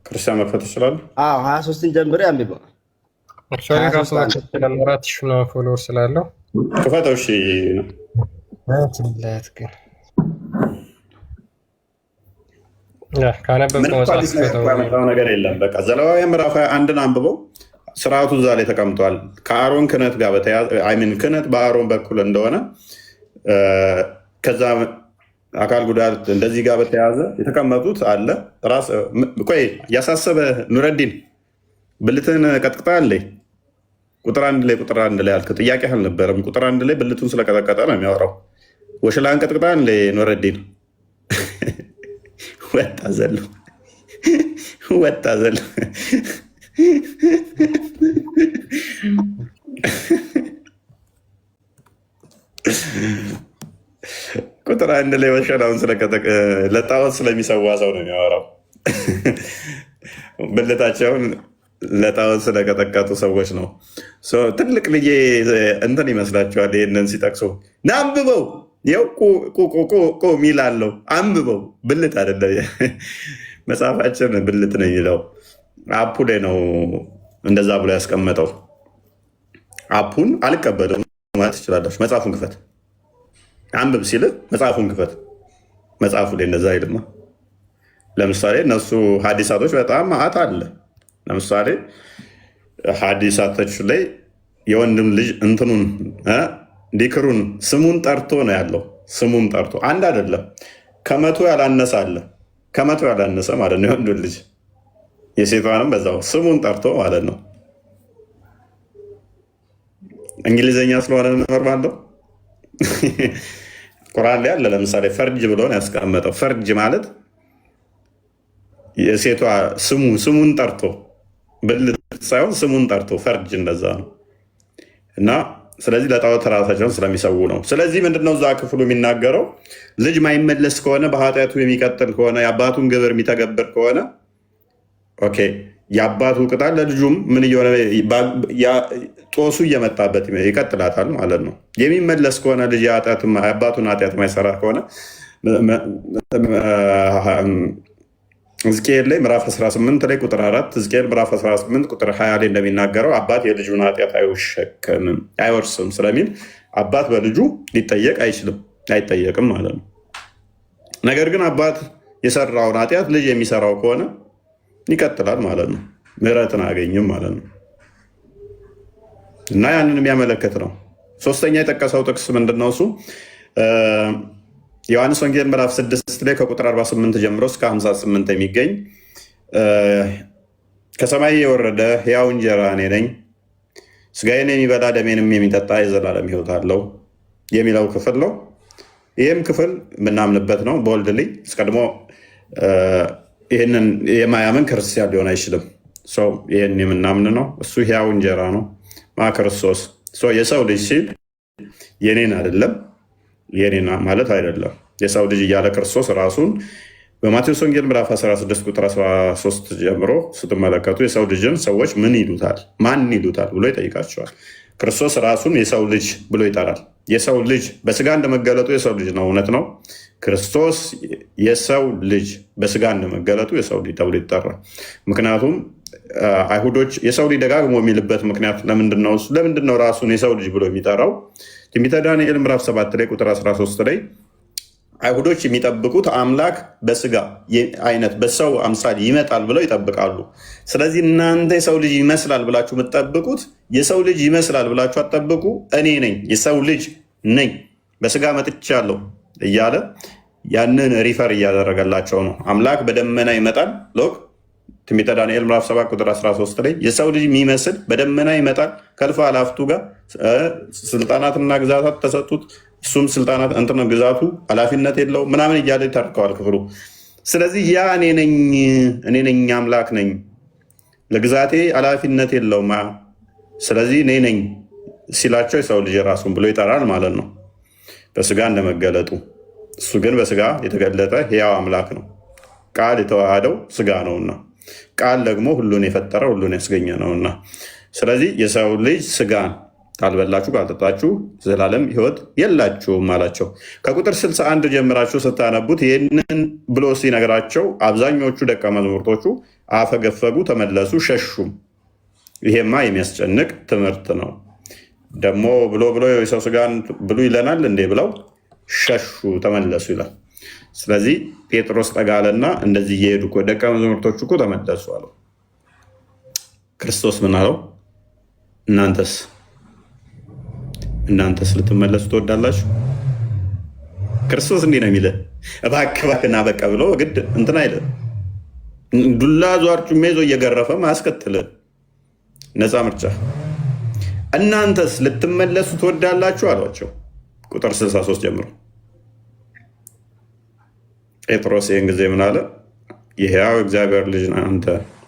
ክርስቲያን መክፈት ይችላል። 23ን ጀምሬ አንብበው። ራሱ ለመራት ሽና ፎሎወር ስላለው ክፈተው። እሺ ግን ካነበብከው ነገር የለም። በቃ ዘሌዋውያን ምዕራፍ 21ን አንብበው። ስርዓቱ እዛ ላይ ተቀምጧል። ከአሮን ክህነት ጋር በተያያዘ ክህነት በአሮን በኩል እንደሆነ ከዛ አካል ጉዳት እንደዚህ ጋር በተያያዘ የተቀመጡት አለ። ራስ ቆይ ያሳሰበ ኑረዲን ብልትን ቀጥቅጣ አለ። ቁጥር 1 ላይ አልክ። ጥያቄ አልነበረም። ቁጥር 1 ላይ ብልቱን ስለቀጠቀጠ ነው የሚያወራው። ወሽላን ቀጥቅጣ አለ ኑረዲን ወጣ ዘሎ ቁጥር 1 ላይ ወሸላውን ለጣዖት ስለሚሰዋ ሰው ነው የሚያወራው። ብልታቸውን ለጣዖት ስለቀጠቀጡ ሰዎች ነው። ትልቅ ብዬ እንትን ይመስላችኋል? ይህንን ሲጠቅሱ ናንብበው ይው ቁ ሚል አለው። አንብበው። ብልት አይደለም መጽሐፋችን ብልት ነው የሚለው። አፑ ላይ ነው እንደዛ ብሎ ያስቀመጠው። አፑን አልቀበልም ማለት ትችላላችሁ። መጽሐፉን ክፈት አንብብ ሲል መጽሐፉን ክፈት። መጽሐፉ ላይ እንደዛ አይልማ። ለምሳሌ እነሱ ሀዲሳቶች በጣም ማዕት አለ። ለምሳሌ ሀዲሳቶች ላይ የወንድም ልጅ እንትኑን ዲክሩን ስሙን ጠርቶ ነው ያለው። ስሙን ጠርቶ አንድ አይደለም 100 ያላነሰ አለ። 100 ያላነሰ ማለት ነው የወንዱን ልጅ፣ የሴቷንም በዛው ስሙን ጠርቶ ማለት ነው። እንግሊዝኛ ስለሆነ ኖርማል። ቁርአን ላይ አለ። ለምሳሌ ፈርጅ ብሎ ነው ያስቀመጠው። ፈርጅ ማለት የሴቷ ስሙን ጠርቶ ብልት ሳይሆን ስሙን ጠርቶ ፈርጅ እንደዛ ነው። እና ስለዚህ ለጣዖት ራሳቸውን ስለሚሰዉ ነው። ስለዚህ ምንድነው እዛ ክፍሉ የሚናገረው? ልጅ ማይመለስ ከሆነ በኃጢአቱ የሚቀጥል ከሆነ የአባቱን ግብር የሚተገብር ከሆነ ኦኬ የአባቱ ቅጣት ለልጁም ምን እየሆነ ጦሱ እየመጣበት ይቀጥላታል ማለት ነው። የሚመለስ ከሆነ ልጅ የአባቱን ኃጢአት ማይሰራ ከሆነ ሕዝቅኤል ላይ ምዕራፍ 18 ላይ ቁጥር 4 ሕዝቅኤል ምዕራፍ 18 ቁጥር 20 ላይ እንደሚናገረው አባት የልጁን ኃጢአት አይወርስም ስለሚል አባት በልጁ ሊጠየቅ አይጠየቅም ማለት ነው። ነገር ግን አባት የሰራውን ኃጢአት ልጅ የሚሰራው ከሆነ ይቀጥላል ማለት ነው። ምሕረትን አያገኝም ማለት ነው። እና ያንን የሚያመለክት ነው። ሶስተኛ የጠቀሰው ጥቅስ ምንድነው? እሱ ዮሐንስ ወንጌል ምዕራፍ 6 ላይ ከቁጥር 48 ጀምሮ እስከ 58 የሚገኝ ከሰማይ የወረደ ሕያው እንጀራ እኔ ነኝ፣ ስጋዬን የሚበላ ደሜንም የሚጠጣ የዘላለም ሕይወት አለው የሚለው ክፍል ነው። ይህም ክፍል የምናምንበት ነው። በወልድ ልጅ አስቀድሞ ይህንን የማያምን ክርስቲያን ሊሆን አይችልም። ሰው ይህን የምናምን ነው። እሱ ሕያው እንጀራ ነው ክርስቶስ። የሰው ልጅ ሲል የኔን አይደለም፣ የኔና ማለት አይደለም። የሰው ልጅ እያለ ክርስቶስ ራሱን በማቴዎስ ወንጌል ምዕራፍ 16 ቁጥር 13 ጀምሮ ስትመለከቱ የሰው ልጅን ሰዎች ምን ይሉታል፣ ማን ይሉታል ብሎ ይጠይቃቸዋል። ክርስቶስ ራሱን የሰው ልጅ ብሎ ይጠራል። የሰው ልጅ በስጋ እንደመገለጡ የሰው ልጅ ነው፣ እውነት ነው። ክርስቶስ የሰው ልጅ በስጋ እንደመገለጡ የሰው ልጅ ተብሎ ይጠራል። ምክንያቱም አይሁዶች የሰው ልጅ ደጋግሞ የሚልበት ምክንያት ለምንድነው ራሱን የሰው ልጅ ብሎ የሚጠራው? ትንቢተ ዳንኤል ምዕራፍ 7 ላይ ቁጥር 13 ላይ አይሁዶች የሚጠብቁት አምላክ በስጋ አይነት በሰው አምሳል ይመጣል ብለው ይጠብቃሉ። ስለዚህ እናንተ የሰው ልጅ ይመስላል ብላችሁ የምትጠብቁት የሰው ልጅ ይመስላል ብላችሁ አትጠብቁ፣ እኔ ነኝ የሰው ልጅ ነኝ በስጋ መጥቻለሁ እያለ ያንን ሪፈር እያደረገላቸው ነው። አምላክ በደመና ይመጣል ሎክ ትንቢተ ዳንኤል ምዕራፍ 7 ቁጥር 13 ላይ የሰው ልጅ የሚመስል በደመና ይመጣል ከእልፍ አእላፋቱ ጋር ስልጣናትና ግዛታት ተሰጡት፣ እሱም ስልጣናት እንትን ግዛቱ ኃላፊነት የለው ምናምን እያለ ይተርከዋል ክፍሉ። ስለዚህ ያ እኔ ነኝ አምላክ ነኝ፣ ለግዛቴ ኃላፊነት የለውም፣ ስለዚህ እኔ ነኝ ሲላቸው የሰው ልጅ ራሱን ብሎ ይጠራል ማለት ነው፣ በስጋ እንደመገለጡ። እሱ ግን በስጋ የተገለጠ ሕያው አምላክ ነው። ቃል የተዋሃደው ስጋ ነውና፣ ቃል ደግሞ ሁሉን የፈጠረ ሁሉን ያስገኘ ነውና፣ ስለዚህ የሰው ልጅ ስጋን ካልበላችሁ ካልጠጣችሁ ዘላለም ሕይወት የላችሁም አላቸው። ከቁጥር 61 ጀምራችሁ ስታነቡት ይህንን ብሎ ሲነግራቸው አብዛኞቹ ደቀ መዛሙርቶቹ አፈገፈጉ፣ ተመለሱ፣ ሸሹም። ይሄማ የሚያስጨንቅ ትምህርት ነው ደግሞ ብሎ የሰው ስጋን ብሉ ይለናል እንዴ ብለው ሸሹ፣ ተመለሱ ይላል። ስለዚህ ጴጥሮስ ጠጋለና እንደዚህ እየሄዱ ደቀ መዛሙርቶቹ እኮ ተመለሱ አለው። ክርስቶስ ምን አለው? እናንተስ ልትመለሱ ትወዳላችሁ? ክርስቶስ እንዲህ ነው የሚለ እባክህና በቃ ብሎ ግድ እንትን አይለ ዱላ ዟርጩ ሜዞ እየገረፈ ማያስከትልን ነፃ ምርጫ። እናንተስ ልትመለሱ ትወዳላችሁ አሏቸው። ቁጥር 63 ጀምሮ ጴጥሮስ ይህን ጊዜ ምን አለ? የሕያው እግዚአብሔር ልጅ አንተ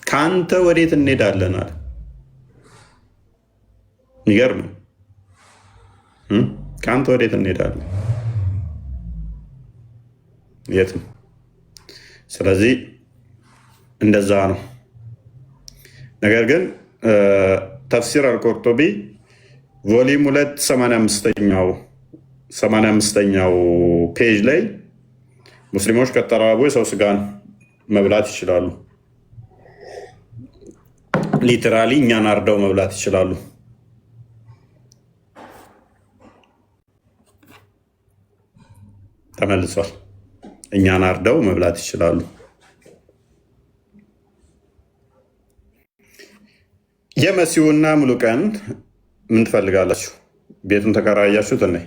ከአንተ ወዴት እንሄዳለን አለ። ይገርም። ከአንተ ወዴት እንሄዳለን? የትም። ስለዚህ እንደዛ ነው። ነገር ግን ተፍሲር አልቁርጡቢ ቮሊም 2 85ኛው ፔጅ ላይ ሙስሊሞች ከተራቡ የሰው ስጋን መብላት ይችላሉ። ሊትራሊ እኛን አርደው መብላት ይችላሉ። ተመልሷል። እኛን አርደው መብላት ይችላሉ። የመሲሁና ሙሉ ቀን ምን ትፈልጋላችሁ? ቤቱን ተከራያችሁት? እኔ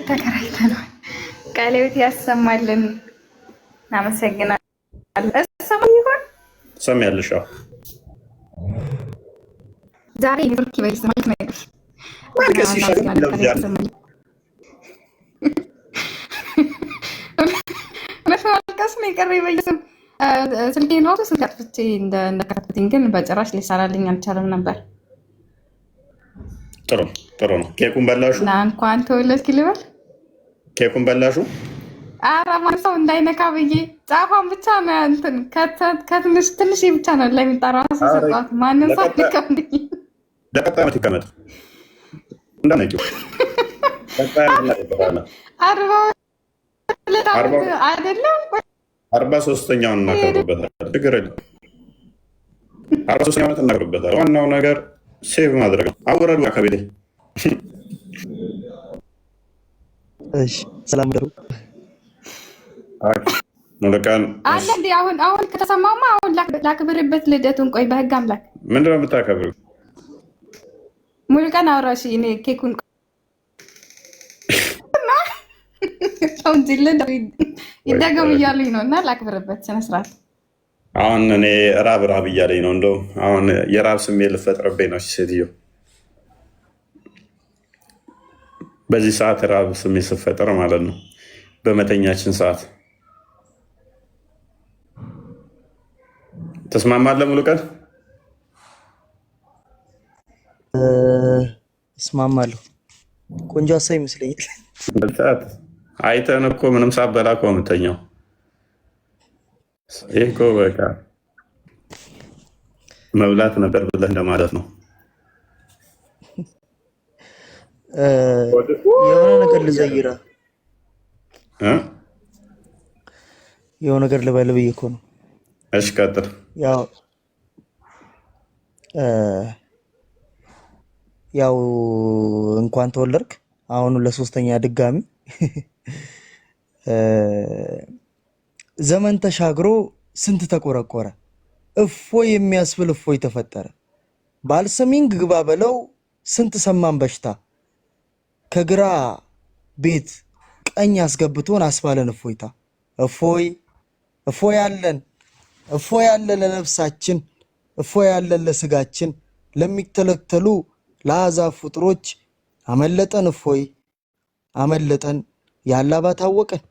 ተከራይተነዋል። ቃሌዎት ያሰማልን። እናመሰግናለን። ሰማኝ ይሆን? ሰሚያለሽ? ዛሬ ኔትወርክ ይበልስ ማለት ነገር መፈዋልቀስ ነው የቀረ በየስም ስልኬ ነው ስልክ አጥፍቼ እንደከፈትኩኝ ግን በጭራሽ ሊሰራልኝ አልቻለም ነበር። ጥሩ ነው። ኬኩን በላሹ? እና እንኳን ተወለድክ ልበል። ኬኩን በላሹ? ኧረ ማንም ሰው እንዳይነካ ብዬ ጫፏን ብቻ ነው እንትን ከትንሽ ብቻ ነው ለሚጠራው ሰጣት። ማንም ሰው አይከምልኝ። ለቀጣይ ዓመት ይቀመጥ እንዳነቂው አይደለም 43ኛውን እናከብርበታለን። ችግር የለም 43ኛው ዓመት እናከብርበታለን። ዋናው ነገር ሴቭ ማድረግ ነው። አውረዱ ከቤቴ ሰላም ደሩ ሙሉቀን አለ እንዲ አሁን ከተሰማማ አሁን ላክብርበት ልደቱን። ቆይ በህግ አምላክ ምንድን ነው የምታከብሪው? ሙሉቀን አውራሽ እኔ ኬኩን ይደገም እያሉኝ ነው እና ላክብርበት ስነስርዓት። አሁን እኔ ራብ እያለኝ ነው። እንደውም አሁን የራብ ስሜት ልፈጥርብኝ ነው። ሴትዮ በዚህ ሰዓት ራብ ስሜት ስፈጥር ማለት ነው፣ በመተኛችን ሰዓት። ተስማማለህ ሙሉቀን? እስማማለሁ። ቆንጆ ሀሳብ ይመስለኛል። በሰዓት አይተን እኮ ምንም ሳበላ እኮ የምተኛው ይህ እኮ በቃ መብላት ነበር ብለህ እንደማለት ነው። የሆነ ነገር ልዘይራ የሆነ ነገር ልበል ብዬ እኮ ነው። እሺ ቀጥል። ያው እንኳን ተወለድክ አሁኑ ለሶስተኛ ድጋሚ ዘመን ተሻግሮ ስንት ተቆረቆረ፣ እፎይ የሚያስብል እፎይ ተፈጠረ። ባልሰሚን ግባ በለው ስንት ሰማን በሽታ፣ ከግራ ቤት ቀኝ አስገብቶን አስባለን እፎይታ። እፎይ ያለን ለነፍሳችን፣ እፎይ ያለን ለስጋችን፣ ለሚተለተሉ ለአሕዛብ ፍጥሮች አመለጠን እፎይ አመለጠን። ያላባ ታወቀን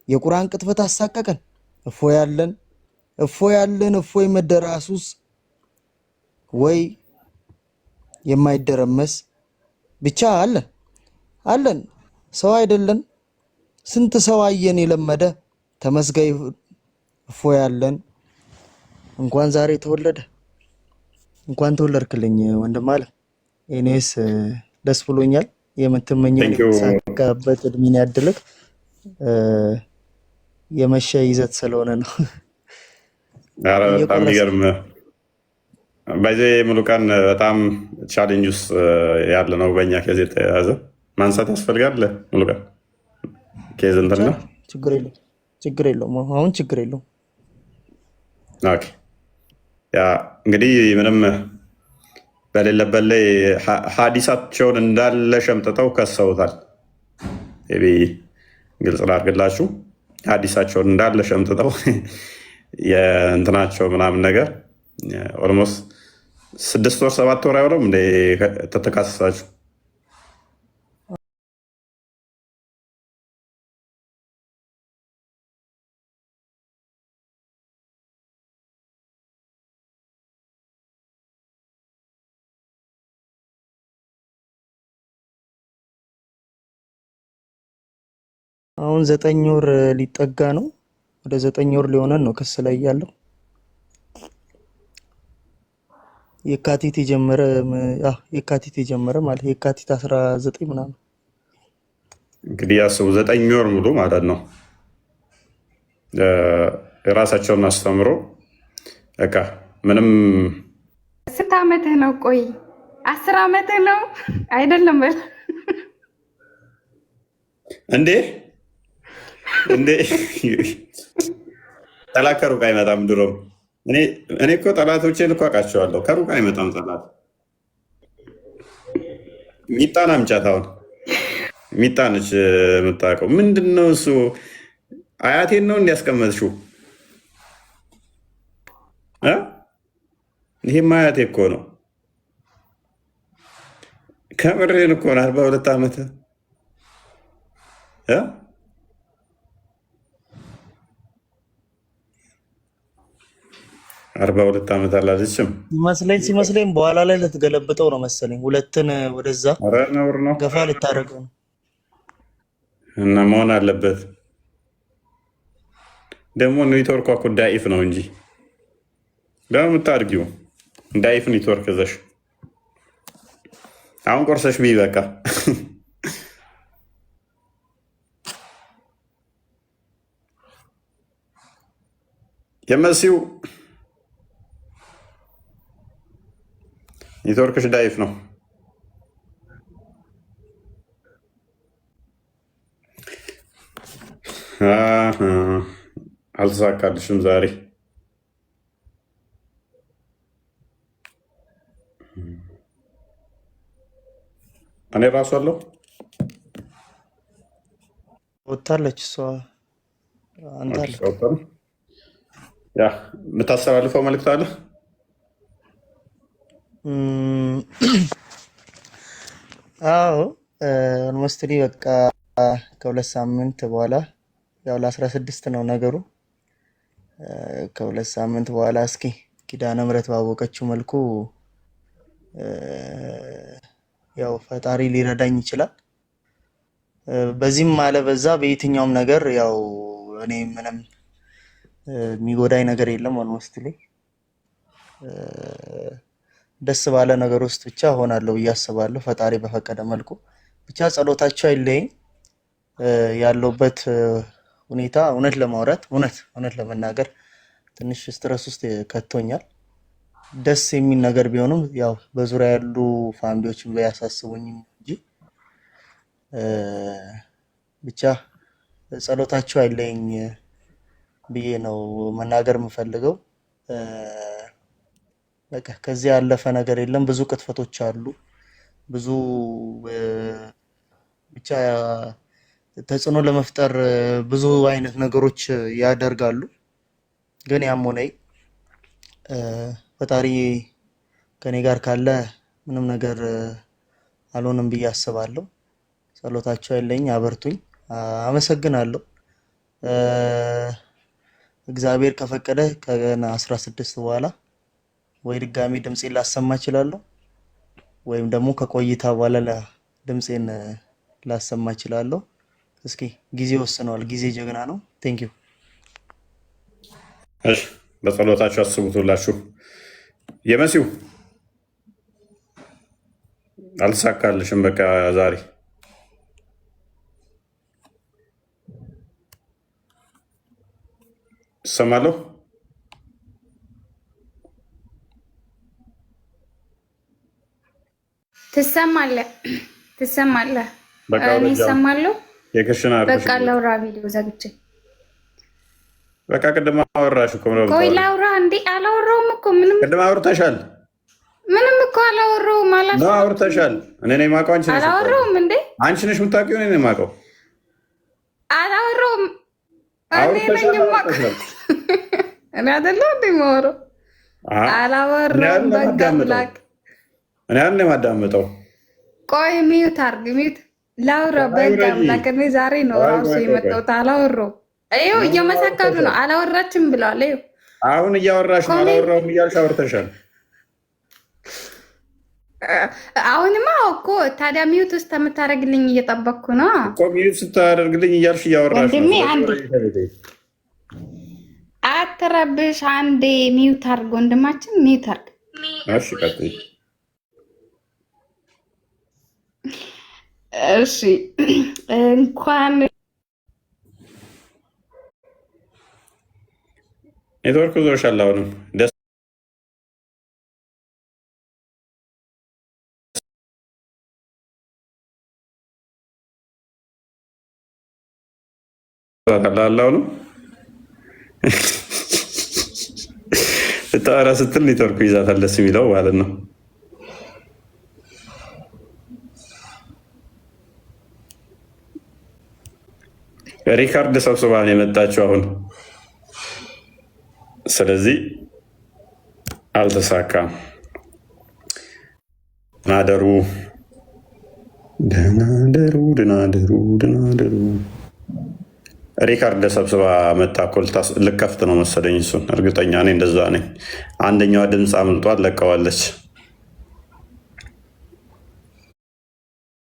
የቁርአን ቅጥፈት አሳቀቀን። እፎይ ያለን እፎይ መደራሱስ ወይ የማይደረመስ ብቻ አለን ሰው አይደለን ስንት ሰው አየን የለመደ ተመስጋይ እፎይ ያለን። እንኳን ዛሬ ተወለደ እንኳን ተወለድክልኝ ወንድም አለ። እኔስ ደስ ብሎኛል። የምትመኘው ሳካበት እድሜን ያድልክ። የመሸ ይዘት ስለሆነ ነው። ኧረ በጣም የሚገርም በዚህ ሙሉቀን በጣም ቻሌንጅ ውስጥ ያለ ነው። በእኛ ኬዝ የተያዘ ማንሳት ያስፈልጋል። ሙሉቀን ኬዝ እንትን ነው። ችግር የለውም። አሁን ችግር የለውም። ኦኬ ያ እንግዲህ ምንም በሌለበት ላይ ሀዲሳቸውን እንዳለ ሸምጥተው ከሰውታል። ግልጽ ላድርግላችሁ፣ ሀዲሳቸውን እንዳለ ሸምጥተው የእንትናቸው ምናምን ነገር ኦልሞስት 6 ወር 7 ወር አይሆንም እንደ ተተካሰሳችሁ። አሁን 9 ወር ሊጠጋ ነው። ወደ 9 ወር ሊሆነን ነው ክስ ላይ ያለው። የካቲት የጀመረ ማለት የካቲት 19 ምናምን እንግዲህ ያስቡ 9 ወር ሙሉ ማለት ነው። የራሳቸውን አስተምሮ በቃ ምንም። ስንት ዓመትህ ነው? ቆይ 10 ዓመትህ ነው አይደለም? በል እንዴ ጠላት ከሩቅ አይመጣም። ድሮም እኔ እኮ ጠላቶቼን እኮ አውቃቸዋለሁ። ከሩቅ አይመጣም ጠላት። ሚጣን አምጫት። አሁን ሚጣ ነች የምታውቀው። ምንድን ነው እሱ? አያቴን ነው እንዲያስቀመጥሽው? ይሄም አያቴ እኮ ነው። ከምሬን እኮ ነው። 42 ዓመት 42 ዓመት አላለችም ሲመስለኝ በኋላ ላይ ልትገለብጠው ነው መሰለኝ። ሁለትን ወደዛ ነውር ነው ገፋ ልታደርገው ነው እና መሆን አለበት። ደግሞ ኔትወርኳ እኮ ዳኢፍ ነው እንጂ ደግሞ የምታድጊው ዳኢፍ ኔትወርክ እዘሽ አሁን ቆርሰሽ ብይ በቃ። የመሲው ኔትወርክሽ ዳይፍ ነው። አልተሳካልሽም ዛሬ። እኔ ራሱ አለው ወጣለች እሷ። አንተ ያ የምታስተላልፈው መልዕክት አለ? አዎ ኦልሞስትሊ በቃ ከ2 ሳምንት በኋላ ያው ለ16 ነው ነገሩ። ከ2 ሳምንት በኋላ እስኪ ኪዳነ ምሕረት ባወቀችው መልኩ ያው ፈጣሪ ሊረዳኝ ይችላል። በዚህም አለ በዛ በየትኛውም ነገር ያው እኔ ምንም የሚጎዳኝ ነገር የለም። ኦልሞስትሊ ደስ ባለ ነገር ውስጥ ብቻ ሆናለሁ ብዬ አስባለሁ። ፈጣሪ በፈቀደ መልኩ ብቻ ጸሎታቸው አይለየኝ። ያለውበት ሁኔታ እውነት ለማውራት እውነት ለመናገር ትንሽ ስትረስ ውስጥ ከቶኛል። ደስ የሚል ነገር ቢሆንም ያው በዙሪያ ያሉ ፋሚሊዎች ቢያሳስቡኝ እንጂ ብቻ ጸሎታቸው አይለየኝ ብዬ ነው መናገር የምፈልገው። በቃ ከዚህ ያለፈ ነገር የለም። ብዙ ቅጥፈቶች አሉ፣ ብዙ ብቻ ተጽዕኖ ለመፍጠር ብዙ አይነት ነገሮች ያደርጋሉ። ግን ያም ሆነ ፈጣሪ ከኔ ጋር ካለ ምንም ነገር አልሆንም ብዬ አስባለሁ። ጸሎታቸው አይለኝ፣ አበርቱኝ። አመሰግናለሁ። እግዚአብሔር ከፈቀደ ከገና 16 በኋላ ወይ ድጋሚ ድምፄን ላሰማ እችላለሁ ወይም ደግሞ ከቆይታ በኋላ ድምፄን ላሰማ እችላለሁ። እስኪ ጊዜ ወስነዋል። ጊዜ ጀግና ነው። ቴንክ ዩ። እሺ፣ በጸሎታችሁ አስቡት ሁላችሁ። የመሲው አልተሳካልሽም። በቃ ዛሬ እሰማለሁ። ትሰማለህ? እኔ እሰማለሁ። በቃ ላውራ ቪዲዮ ዘግቼ። በቃ ቅድም አወራሽ እኮ ነው። ቆይ ላውራ እንዴ? አላወራሁም እኮ ምንም። ቅድም አውርተሻል። ምንም እኮ አላወራሁም። ነው አውርተሻል። እኔ ነኝ የማውቀው። አንቺ ነሽ አላወራሁም እንዴ? አንቺ ነሽ የምታውቂው። እኔ ነኝ የማውቀው። አላወራሁም። እኔ ነኝ የማውቀው። እኔ አይደለሁ እንዴ የማወራው? አላወራሁም። በቃ ብላክ እኔ አንዴ የማዳምጠው። ቆይ ሚዩት አድርግ፣ ሚዩት ላውራ። በቃ ብላክ እኔ ዛሬ ነው ራሱ የመጣሁት። አላወራሁም። ይኸው እየመሰከሩ ነው። አላወራችም ብለዋል። ይኸው አሁን እያወራሽ ነው። አላወራሁም እያልሽ አውርተሻል። አሁንማ እኮ ታዲያ ሚዩት ውስጥ የምታደርግልኝ እየጠበቅኩ ነው እኮ። ሚዩት ስታደርግልኝ እያልሽ እያወራሽ ነው። አትረብሽ። አንዴ ሚዩት አድርግ ወንድማችን፣ ሚዩት አድርግ። እሺ ቀጥይ። እሺ እንኳን ኔትወርክ ዞርሻል። አሁንም ደስ ላላው ነው ስታወራ ስትል ኔትወርኩ ይዛታል። ደስ የሚለው ማለት ነው። ሪካርድ ሰብስባ ነው የመጣችው አሁን። ስለዚህ አልተሳካም። ናደሩ ደናደሩ ደናደሩ ደናደሩ ሪካርድ ሰብስባ መጣ እኮ ልከፍት ነው መሰለኝ። እሱን እርግጠኛ ነኝ፣ እንደዛ ነኝ። አንደኛዋ ድምፅ አምልጧት ለቀዋለች።